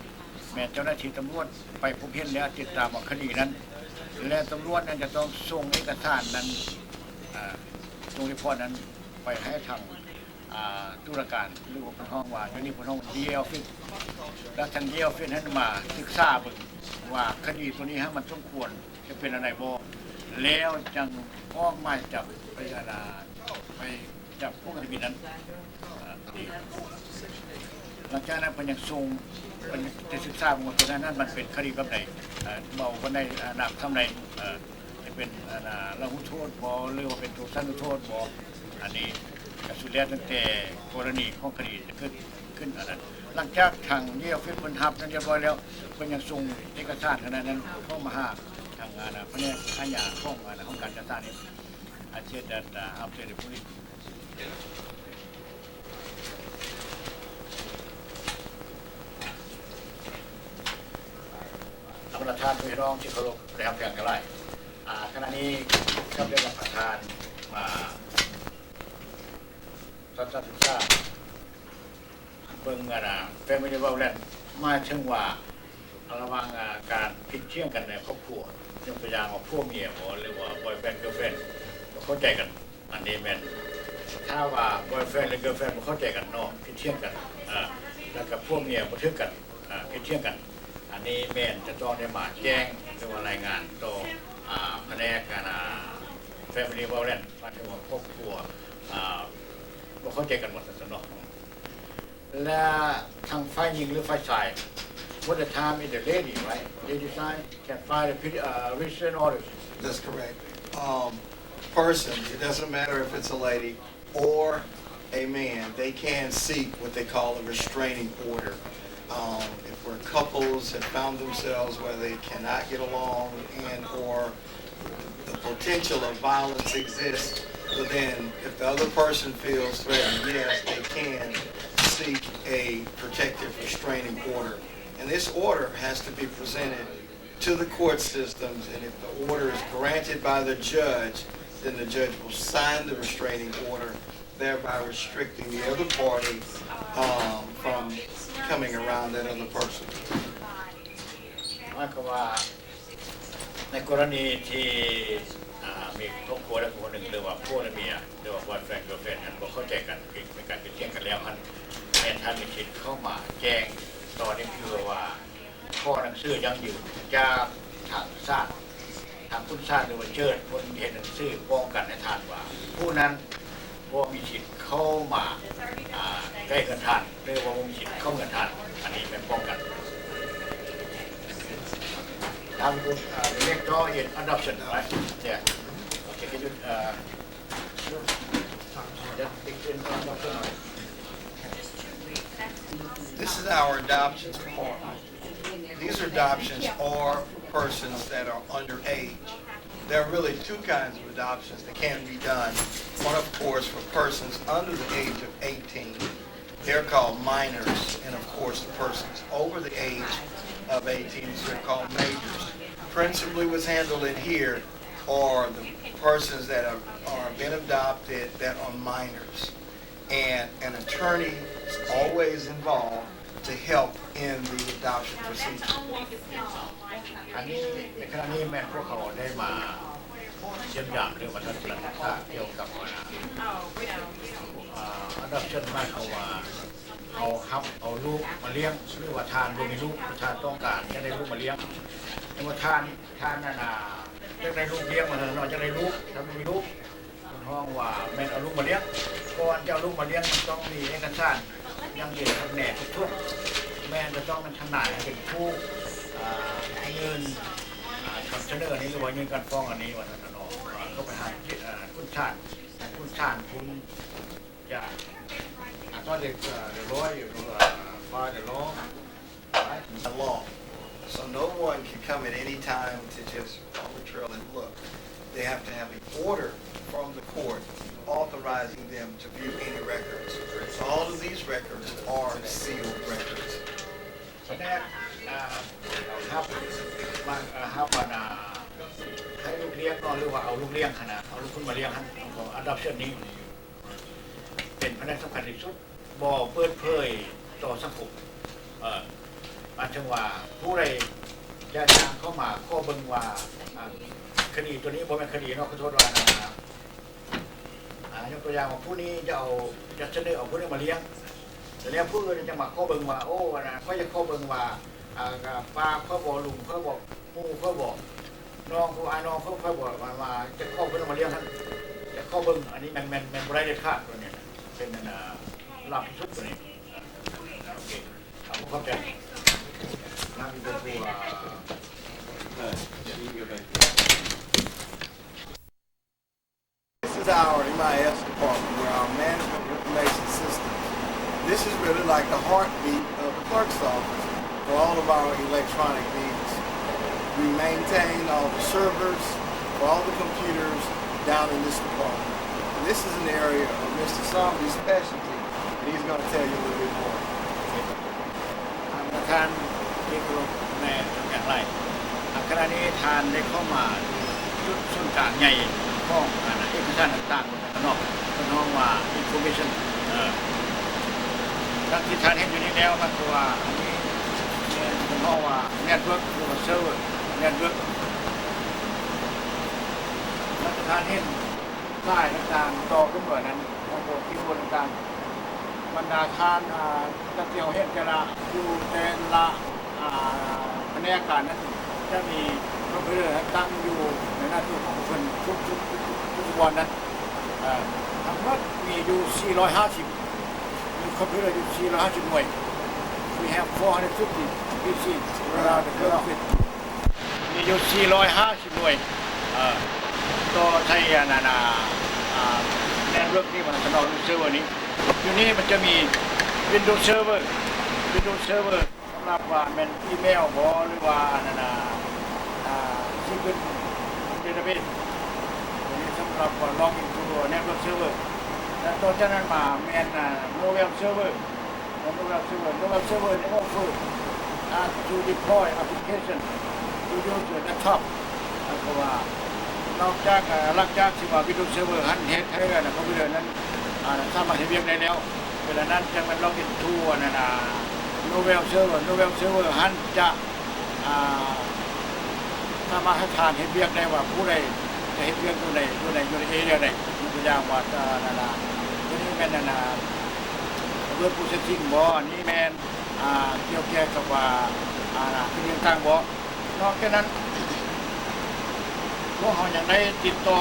แม้เจ้าหน้าที่ตำรวจไปพบเห็นแล้วติดตามคดีนั้นและตำรวจนั้นจะต้องส่งเอกสารนั้นส่งรีพอร์ตนั้นไปให้ทางตุลาการหรือว่าพห้องว่าอยู่นี่พห้องดีเอลฟิตแล้วทางดีเอลฟิตให้มาศึกษาเบิ่งว่าคดีตัวนี้มันสมควรจะเป็นอะไรบ่แล้วจังออกหมายจับไปไปจับผู้กระทำผิดนั้นหลังจากนั้นเป็นยังส่งเป็นจะศึกษาว่าตัวนั้นมันเป็นคดีแบบไหนเบาวันใดหนักทำไหนจะเป็นละหุโทษบ่หรือว่าเป็นตัวสั้นโทษบ่อันนี้ก็สุดแล้วตั้งแต่กรณีของคดีจะขึ้นอันนั้นหลังจากทางเยี่ยมฟิตเป็นทับนั้นเรียบร้อยแล้วเป็นยังส่งเอกสารขนาดนั้นเข้ามาหาทางพนักอาญาของการจัดการนี้อาเช่นอัพเดทผู้นี้ประธานพี่น้องที่เคารพได้ทำอย่างไรขณะนี้ก็ได้รับประทานสัตว์ศึกษาเบิ่งแฟมิลี่เวลแลนด์มาถึงว่าระหว่างการผิดเชี่ยงกันในครอบครัวยกตัวอย่างว่าพวกเมียหรือว่าบอยแฟนเกิร์ลแฟนเข้าใจกันอันนี้แมนถ้าว่าบอยแฟนหรือเกิร์ลแฟนเข้าใจกันเนาะผิดเชี่ยงกันแล้วกับพวกเมียบันทึกกันผิดเชี่ยงกันอันนี้แม่นจะต้องได้มาแจ้งหรือว่ารายงานต่อแผนกการFamily Violence มาถึงว่าครอบครัวบ่เข้าใจกันหมดสนองและทางฝ่ายหญิงหรือฝ่ายชาย What the time is the lady, right? Lady side can file a written order. That's correct. Person, it doesn't matter if it's a lady or a man, they can seek what they call a restraining order. If where couples have found themselves where they cannot get along and or the potential of violence exists, but then if the other person feels threatened, yes, they can seek a protective restraining order. And this order has to be presented to the court systems, and if the order is granted by the judge, then the judge will sign the restraining order, thereby restricting the other party from coming around that other person. หมายความว่าในกรณีที่มีครอบครัวและคนหนึ่งหรือว่าพ่อและเมียหรือว่าบอยแฟนเกิร์ลแฟนนั้นบ่เข้าใจกันเป็นการผิดเที่ยงกันแล้วแม่ท่านมีสิทธิ์เข้ามาแจ้งตอนนี้คือว่าข้อหนังสือยังอยู่จากทางศาลทางคุณศาลหรือว่าเชิญคนเห็นหนังสือป้องกันในทานว่าผู้นั้นบ่มีสิทธิ์เข้ามาใกล้กันทานหรือว่าบ่มีสิทธิ์เข้าเงินทานอันนี้เป็นป้องกันทางคุณเรียกร้องเห็น adoption ไหมเนี่ยจะคิดดูThis is our adoptions department. These adoptions are persons that are underage. There are really two kinds of adoptions that can be done. One, of course, for persons under the age of 18. They're called minors. And, of course, the persons over the age of 18, they're called majors. Principally what's handled in here are the persons that are been adopted that are minors. And an attorney is always involved to help in the adoption procedure. อันนี้ในขณะนี้แม่พวกเขาได้มาเยี่ยมยามเรื่องวัฒนธรรมเกี่ยวกับadoption หมายความว่าเอาลูกมาเลี้ยงหรือว่าทานโดยมีลูกทานต้องการจะได้ลูกมาเลี้ยงแต่ว่าทานนั่นจะได้ลูกเลี้ยงมาเถอะเนาะจะได้ลูกถ้าไม่มีลูกห้องว่าแม่เอาลูกมาเลี้ยงก่อนจะเอาลูกมาเลี้ยงมันต้องมีเอกสารยังเด็กแหน่ทุกแม่จะต้องเป็นทนายเป็นผู้เงินคำเสนอนี้หรือว่าเงินการฟ้องอันนี้วันนั้นเนาะก็ไปหาคุณชาติคุณจะก็เด็กร้อยอยู่ฝ่ายlaw. The law. So no one can come at any time to just arbitrarily look. They have to have an order from the court authorizing them to view any records. So all of these records are sealed records. แผนก ครับว่าครับว่าให้ลูกเลี้ยงก็หรือว่าเอาลูกเลี้ยงขนาดเอาลูกคุณมาเลี้ยงฮะอันดับเช่นนี้เป็นประเด็นสำคัญที่สุดบ่เปิดเผยต่อสังคมมาถึงว่าผู้ใดจะจ้างเข้ามาข้อเบิ่งว่าคดีตัวนี้บ่เป็นคดีเนาะขอโทษว่ายกตัวอย่างว่าผู้นี้จะเสนอเอาผู้นี้มาเลี้ยงแต่แล้วผู้อื่นจะมาข้อเบิ่งว่าโอ้นะเขาจะข้อเบิ่งว่าป้าเขาบอกลุงเขาบอกปู่เขาบอกน้องเขาน้องเขาบอกมาจะข้อผู้นี้มาเลี้ยงท่านจะข้อเบิ่งอันนี้มันบ่ได้เด็ดขาดตัวนี้เป็นหลักที่สุดตัวนี้โอเคเข้าใจน่ามีตัวผู้This is our MIS department, where our management information system. This is really like the heartbeat of the clerk's office for all of our electronic needs. We maintain all the servers for all the computers down in this department. And this is an area of Mr. Somby's specialty, and he's going to tell you a little bit more. ประธานที่เคารพในอย่างไรขณะนี้ทานได้เข้ามาจุดศูนย์กลางใหญ่ของเอกสารต่างๆข้างนอกเป็นห้องว่า information ทั้งที่ทานเห็นอยู่นี้แล้วมันคือว่าอันนี้เป็นห้องว่า network หรือว่า server network แล้วทานเห็นสายต่างๆต่อขึ้นเหมือนนั้นของโบสถ์ที่บนต่างบรรดาทานจะเกี่ยวเห็นแต่ละอยู่แต่ละแผนกการนั้นจะมีคอมพิวเตอร์ตั้งอยู่ในหน้าที่ของคนทุกวันนั้นทั้งหมดมีอยู่450มีคอมพิวเตอร์อยู่450หน่วย We have 450 PCs around the clock มีอยู่450หน่วยก็ใช้แนวเรื่องที่มันสำหรับเซิร์ฟเวอร์นี้อยู่นี่มันจะมี Windows Server สำหรับว่าเป็นอีเมลบอหรือว่าที่เป็นเดต้าเบสนี้สำหรับว่าล็อกอินทูเน็ตเวิร์กเซิร์ฟเวอร์แล้วต่อจากนั้นมาเป็นโนเวลเซิร์ฟเวอร์นี่ก็คือ to deploy application to user desktop เพราะว่านอกจากหลักจากที่ว่า Windows Server หันเฮ็ดให้กันคอมพิวเตอร์นั้นสามารถเฮ็ดเวียกได้แล้วเวลานั้นจะมันล็อกอินทูโนเวลเซิร์ฟเวอร์หันจะสามารถให้ทานเฮ็ดเวียกได้ว่าผู้ใดจะเฮ็ดเวียกอยู่ในเอเรียใดยกตัวอย่างว่าตัวนี้แม่นเวิร์ดโปรเซสซิ่งบ่อันนี้แม่นเกี่ยวกับว่าคือเรื่องต่างบ่นอกจากนั้นพวกเขาอย่างได้ติดต่อ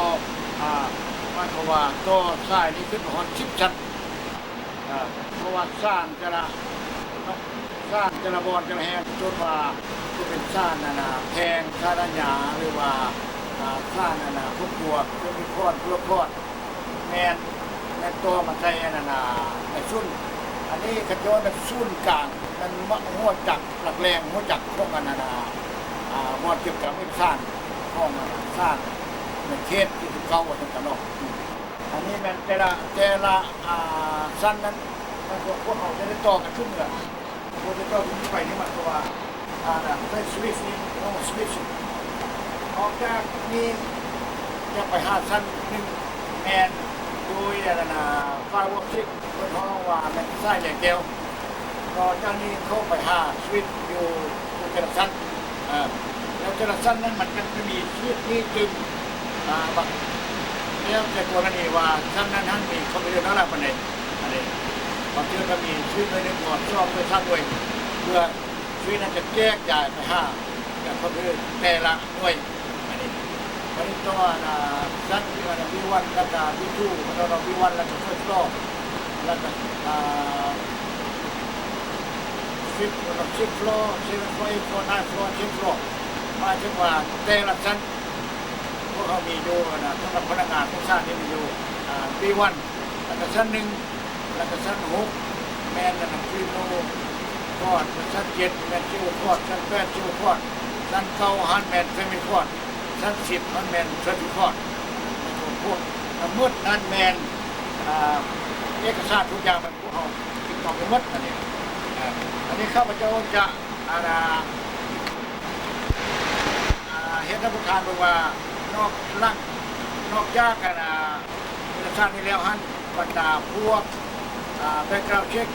หมายความว่าต่อสายนี้ขึ้นหอด10 ชั้นเพราะว่าสร้างแต่ละบอนแต่ละแห่งจนว่าจะเป็นสร้างแพงสร้างหยาหรือว่าสร้างครอบครัวเพื่อมีครอบแม่นตัวมาใช้ในชุนอันนี้กระโจนในชุนกลางนั่นหัวจักหลักแรงหัวจักพวกบอนเกี่ยวกับสร้างห้องสร้างในเขตที่ถูกเข้าว่าตลอดอันนี้มันแต่ละสั้นนั้นพวกเขาจะได้ต่อกันขึ้นเหนือพวกจะต่อขึ้นไปนี่มันตัวได้สวิตช์นี่ต้องสวิตช์ออกจากนี้จะไป5 ชั้น1แมนโดยไฟวอลชิปเป็นห้องว่ามันใส่ใหญ่แก้วก็จากนี้เข้าไป5สวิตช์อยู่แต่ละชั้นแล้วแต่ละชั้นนั้นมันจะมีสวิตช์นี่จึงบางแล้วแต่กรณีว่าชั้นนั้นมีคอมพิวเตอร์นั่นแหละประเด็นบางทีก็มีสวิตช์ในหัวชอบด้วยชั้นด้วยเพื่อสวิตช์นั้นจะแยกย้ายไป5คอมพิวเตอร์แต่ละหน่วยวันนี้ตัวชั้นV1แล้วก็V2แล้วก็V1แล้วก็ first floor แล้วก็6 floor 7 floor 8 floor 9 floor 10 floor มาถึงว่าแต่ละชั้นพวกเขามีอยู่สำหรับพนักงานผู้สร้างนี่มีอยู่V1แล้วก็ชั้น1แล้วก็ชั้น6แมนฟิโนคอร์ดชั้น7แมนชิวคอร์ดชั้น8ชิวคอร์ดชั้น9ฮันแมนเฟมิคอร์ดชั้น10ฮันแมนเทรฟิคอร์ดพวกทั้งหมดนั้นแมนเอกสารทุกอย่างมันพวกเขาติดต่อกันหมดอันนี้ข้าพเจ้าจะ เห็นท่านประธานบอกว่านอกจากกันเอกสารนี้แล้วฮั่นบรรดาพวกแบ็คกราวด์เช็ค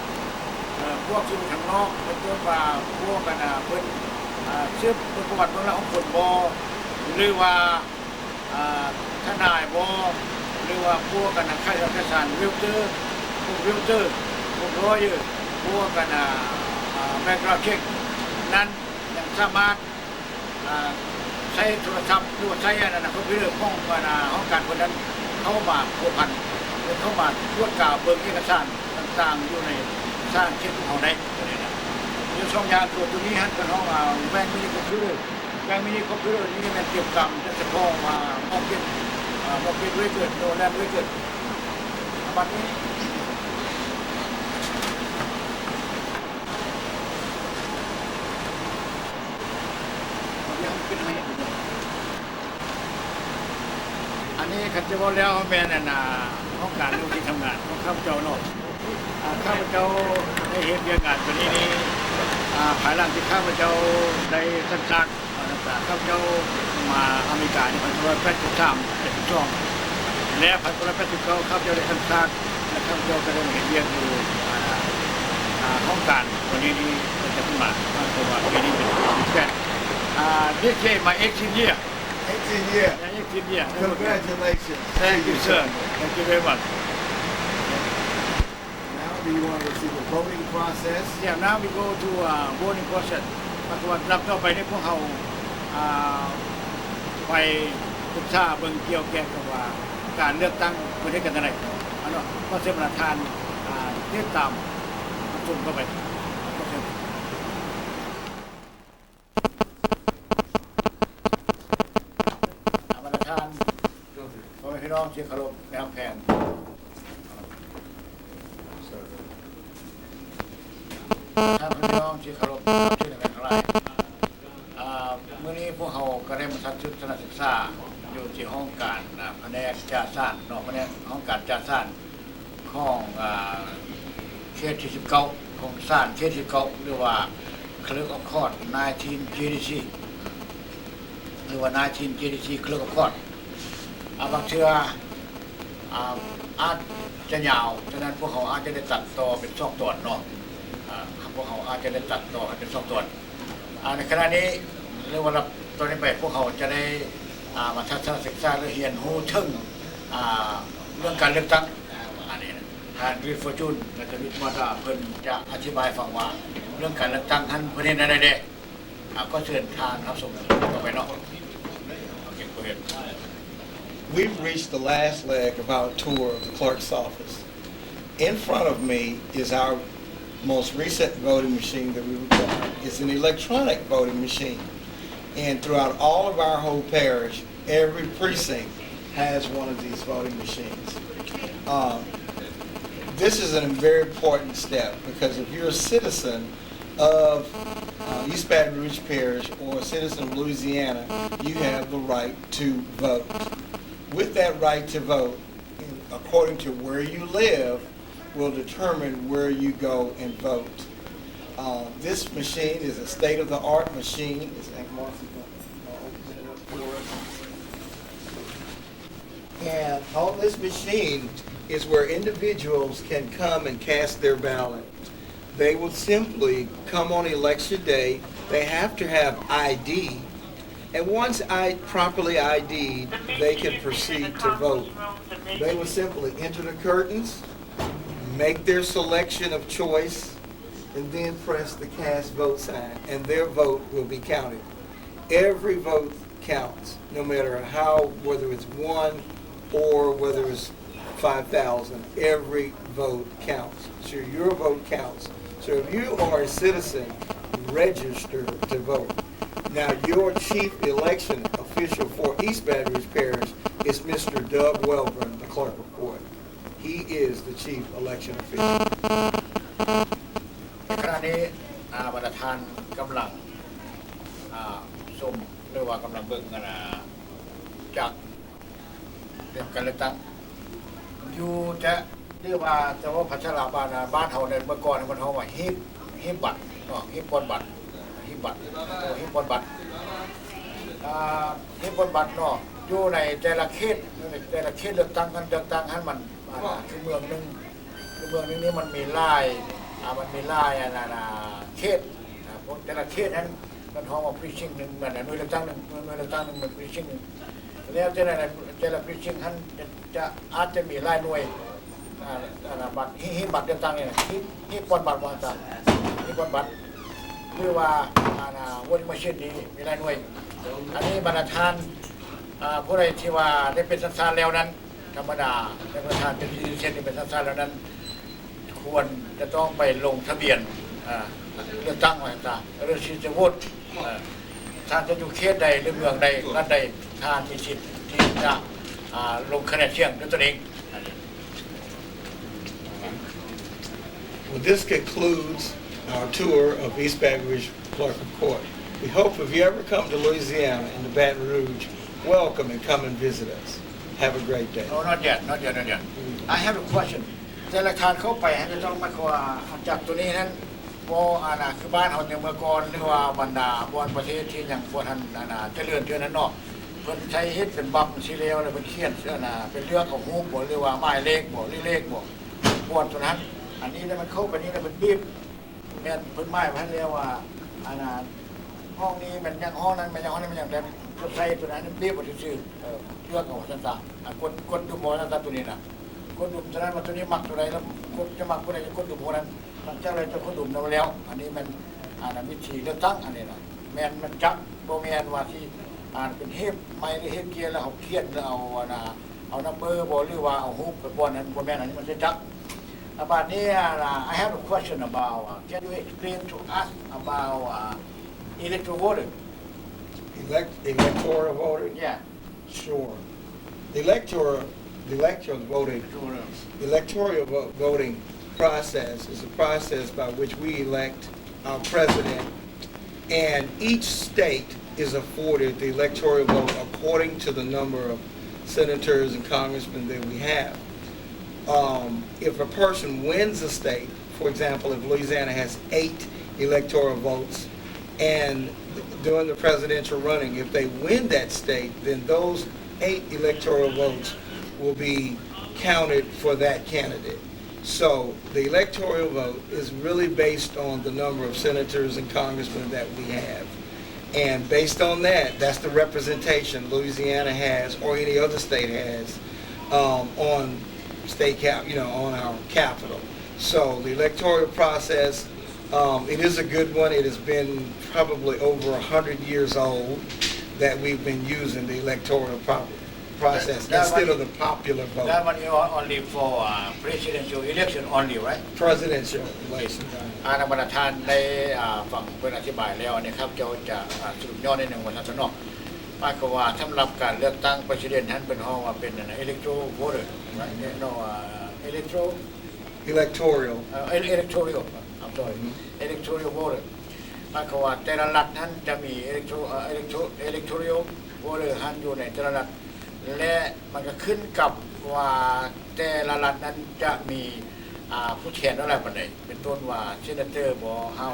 พวกที่อยู่ทางนอกเป็นต้นว่าพวกกันเพิ่นสืบประวัติเบื้องหลังของคนบ่หรือว่าทนายบ่หรือว่าพวกกันค่ายเอกสารวิวเตอร์พวกรอยพวกกันแบ็คกราวด์เช็คนั้นยังสามารถใช้โทรศัพท์หรือว่าใช้คอมพิวเตอร์ของห้องการคนนั้นเข้ามาพัวพันเข้ามาตรวจกล่าวเบิ่งเอกสารต่างๆอยู่ในสร้างเช่นของได้ในช่องยางตัวนี้ฮะเป็นห้องแบงค์มินิคอมพิวเตอร์นี่มันเก็บกรรมจะเฉพาะมามองเป็นด้วยเกิดโนแลนด้วยเกิดบัดนี้อันนี้ขัดจะบอกแล้วแม่น่ะห้องการดูที่ทำงานของข้าพเจ้าเนาะข้าพเจ้าได้เห็นเรื่องงานตัวนี้ภายหลังที่ข้าพเจ้าได้สัญชาติข้าพเจ้ามาอเมริกาในปี1983เป็นช่วงและ1989ข้าพเจ้าได้สัญชาติและข้าพเจ้าก็ได้เห็นเรื่องอยู่ห้องการตัวนี้จะขึ้นมาตัวปีนี้เป็นแค่this came my 18 year 18 years. 18 year Congratulations. Thank you sir thank you very much Now, do you want to see the voting process? yeah now we go to voting process ปัจจุบันรับต่อไปในพวกเราไปศึกษาเบิ่งเกี่ยวกับว่าการเลือกตั้งประเทศกันอะไรอันนั้นก็เสประธานเทียบตามประชุมเข้าไปประธานพ่อแม่พี่น้องที่เคารพในแผนท่านพี่น้องที่เคารพที่ในทั้งหลายเมื่อนี้พวกเราก็ได้มาทัศนศึกษาอยู่ที่ห้องการแผนกจ่าซ่านนอกแผนกห้องการจ่าซ่านของเขตที่19ของซ่านเขตที่9หรือว่าClerk of Court 19th JDC หรือว่า19th JDC Clerk of Court บางเทื่ออาจจะยาวฉะนั้นพวกเขาอาจจะได้ตัดต่อเป็น2ตอนเนาะพวกเขาอาจจะได้ตัดต่อเป็น2ตอนในขณะนี้เรียกว่าตอนนี้ไปพวกเขาจะได้มาทัศนศึกษาและเรียนรู้ถึงเรื่องการเลือกตั้งอันนี้นะทางรีฟอร์จูนและจะมีมาตราเพิ่นจะอธิบายฟังว่าเรื่องการเลือกตั้งท่านประเด็นอะไรเด้ก็เชิญทางรับชมต่อไปเนาะโอเคgo ahead We've reached the last leg of our tour of the clerk's office. In front of me is our most recent voting machine that we require. It's an electronic voting machine. And throughout all of our whole parish, every precinct has one of these voting machines. This is a very important step because if you're a citizen of East Baton Rouge Parish or a citizen of Louisiana, you have the right to vote. With that right to vote, according to where you live, will determine where you go and vote. This machine is a state-of-the-art machine. And on this machine is where individuals can come and cast their ballot. They will simply come on election day. They have to have ID. And once properly ID'd, they can proceed to vote. They will simply enter the curtains, make their selection of choice, and then press the cast vote sign, and their vote will be counted. Every vote counts, no matter whether it's one or whether it's 5,000. Every vote counts. So your vote counts. So if you are a citizen, register to vote. Now, your chief election official for East Baton Rouge Parish is Mr. Doug Welburn, the clerk of court. He is the chief election official. ในขณะนี้ประธานกำลังชมหรือว่ากำลังเบิ่งจากเรื่องการเลือกตั้งอยู่จะเรียกว่าแต่ว่าพัชราบ้านเขาในเมื่อก่อนมันเขาว่าฮิปบัตรฮิปปอนบัตรฮิปบอลบัตร ที่บนบัตรเนาะอยู่ในแต่ละเขตเลือกตั้งให้มันคือเมืองนึงนี่มันมีลายเขตแต่ละเขตนั้นมันห้องว่า precinct นึงเหมือนหน่วยเลือกตั้งนึงเหมือน precinct นึงแล้วแต่ละ precinct นั้นจะอาจจะมีลายหน่วยบัตรที่บัตรเลือกตั้งเนี่ยที่ปนบัตรว่าจะที่ปนบัตรหรือว่าvoting machine นี้มีลายหน่วยอันนี้บรรณาธิผู้ใดที่ว่าได้เป็นสัญชาติแล้วนั้นธรรมดาได้ประธานเป็นที่เช่นที่เป็นสัญชาติแล้วนั้นควรจะต้องไปลงทะเบียนเลือกตั้งอะไรต่างๆเรื่องชิงจะโหวตทางจะอยู่เขตใดหรือเมืองใดรัฐใดทางที่สิทธิ์ที่จะลงคะแนนเสียงด้วยตนเอง Well, this concludes our tour of East Baton Rouge Clerk of Court. We hope if you ever come to Louisiana and to Baton Rouge, welcome and come and visit us. Have a great day. No, not yet. I have a question. แต่ละทานเข้าไปจะต้องมาว่าจากตัวนี้นั้นว่าคือบ้านเขาเนี่ยเมื่อก่อนหรือว่าบรรดาบอนประเทศที่ยังพวกท่านเจริญนั้นเนาะเพิ่นใช้เฮ็ดเป็นบักสีเหลวแล้วเพิ่นเขียนเป็นเรื่องของฮูบบ่หรือว่าไม้เล็กบ่เลขบ่บอนตัวนั้นอันนี้แล้วมันเข้าไปนี่แล้วมันบีบแม่นเพิ่นไม้พันแล้วว่าห้องนี้มันยังห้องนั้นมันยังห้องนั้นมันยังแต่ใส่ตัวนั้นบีบบ่ซื่อเรื่องของต่างๆกดดูหมอต่างๆตัวนี้น่ะกดดูฉะนั้นมันตัวนี้มักตัวใดแล้วกดจะมักตัวใดจะกดดูพวกนั้นหลังจากอะไรจะกดดูนำแล้วอันนี้มันวิธีเลือกตั้งอันนี้น่ะแม่นมันจักบ่แม่นว่าที่เป็นเฮ็ดไม้หรือเฮ็ดเกียร์แล้วเอาเขียนแล้วเอานัมเบอร์บ่หรือว่าเอาฮูบไปบ่นั้นบ่แม่นอันนี้มันจะจักAbout here, I have a question about. Can you explain to us about electoral voting? Electoral voting? Yeah. Sure. The electoral voting process is a process by which we elect our president, and each state is afforded the electoral vote according to the number of senators and congressmen that we have. If a person wins a state, for example, if Louisiana has 8 electoral votes, and during the presidential running, if they win that state, then those 8 electoral votes will be counted for that candidate. So the electoral vote is really based on the number of senators and congressmen that we have. And based on that, that's the representation Louisiana has, or any other state has, on on our capital. So the electoral process, it is a good one. It has been probably over 100 years old that we've been using the electoral process instead of the popular vote. That one is only for presidential election only, right? Presidential election. ประธานได้ฟังเพื่อนอธิบายแล้วนะครับจะสรุปย่อในหนึ่งวันนั้นเนาะหมายความว่าสำหรับการเลือกตั้งประธานท่านเป็นห้องว่าเป็น electoral voter right no electoral I'm sorry electoral voter หมายความว่าแต่ละรัฐนั้นจะมี electoral voter ท่านอยู่ในแต่ละรัฐและมันก็ขึ้นกับว่าแต่ละรัฐนั้นจะมีผู้แทนอะไรบ้างเป็นต้นว่า senator บ่ how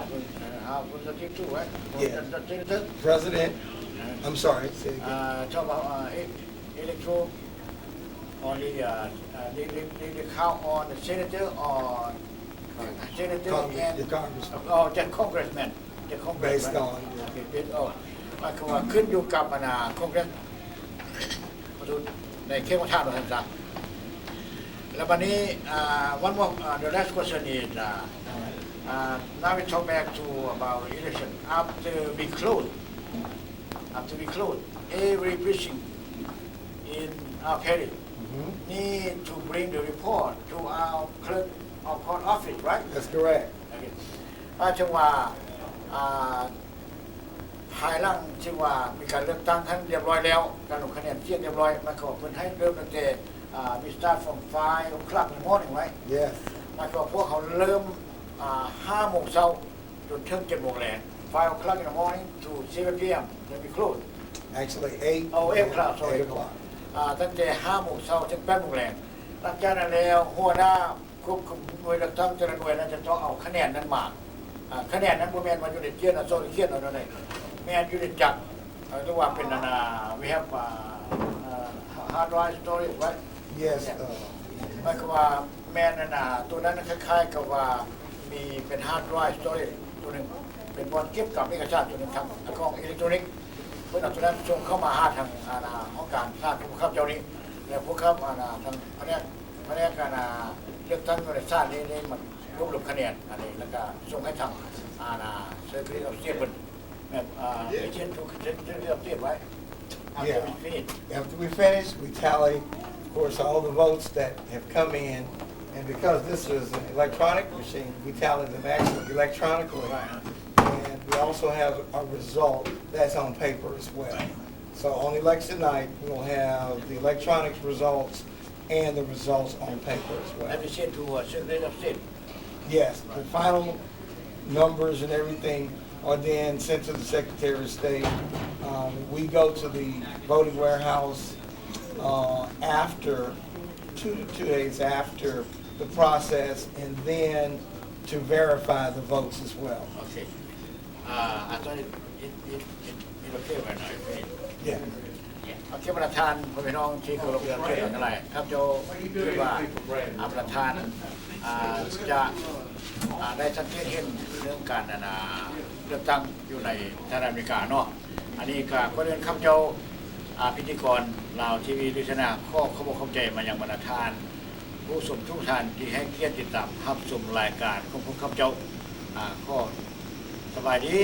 representative right senator president I'm sorry talk about electoral only they count on the senator or senator and the congressman the congressman based on หมายความว่าขึ้นอยู่กับcongress ในเขตวัฒนธรรมต่างๆแล้ววันนี้ one more the last question is now we talk back to about election after we close every precinct in our parish need to bring the report to our clerk of court office right that's correct จังว่าภายหลังที่ว่ามีการเลือกตั้งท่านเรียบร้อยแล้วการลงคะแนนเสียงเรียบร้อยมันขอเพิ่นให้เริ่มตั้งแต่we start from 5 o'clock in the morning right yes มันก็พวกเขาเริ่ม5 โมงเช้าจนถึง7 โมงแลง5 o'clock in the morning to 7 p.m. then we close actually 8 o'clock sorry ตั้งแต่5 โมงเช้าถึง8 โมงแลงหลังจากนั้นแล้วหัวหน้าควบคุมหน่วยเลือกตั้งแต่ละหน่วยนั้นจะต้องเอาคะแนนนั้นมาคะแนนนั้นบ่แม่นว่าอยู่ในเขียนโซนเขียนเอาได้แม่นอยู่ในจัก the weapon and we have hard drive storage right Yes, หมายความว่าแม่นน่ะตัวนั้นคล้ายๆกับว่ามีเป็นฮาร์ดไดรฟ์สโตรจตัวหนึ่งเป็นบอลเก็บกับเอกสารตัวหนึ่งทางกล้องอิเล็กทรอนิกส์เพื่อนเอาตัวนั้นส่งเข้ามาหาทางห้องการสร้างผู้ขับเจ้านี้แล้วผู้ขับทางพนักการเลือกตั้งหน่วยสร้างนี่มันรวบรวมคะแนนอันนี้แล้วก็ส่งให้ทางเซอร์วิสเสียบนแบบเช่นทุกเรื่องเสียบไว้ yeah. After we finish, we tally, of course, all the votes that have come in, and because this is an electronic machine, we tally them actually electronically. And we also have a result that's on paper as well. So on election night, we'll have the electronics results and the results on paper as well. Have you seen to Secretary of State? Yes, the final numbers and everything are then sent to the Secretary of State. We go to the voting warehouse after, two days after the process, and then to verify the votes as well. Okay. I thought it okay right now. Yeah. โอเคประธานพี่น้องที่เคารพเรื่องอะไรครับโจคิดว่าประธานจะได้สังเกตเห็นเรื่องการเลือกตั้งอยู่ในสหรัฐอเมริกาเนาะอันนี้ก็ประเด็นครับโจพิธีกรลาวทีวีดิฉันข้อเขาบอกเข้าใจมาอย่างประธานผู้ชมทุกท่านที่ให้เกียรติติดตามรับชมรายการของพวกข้าพเจ้าข้อสบายดี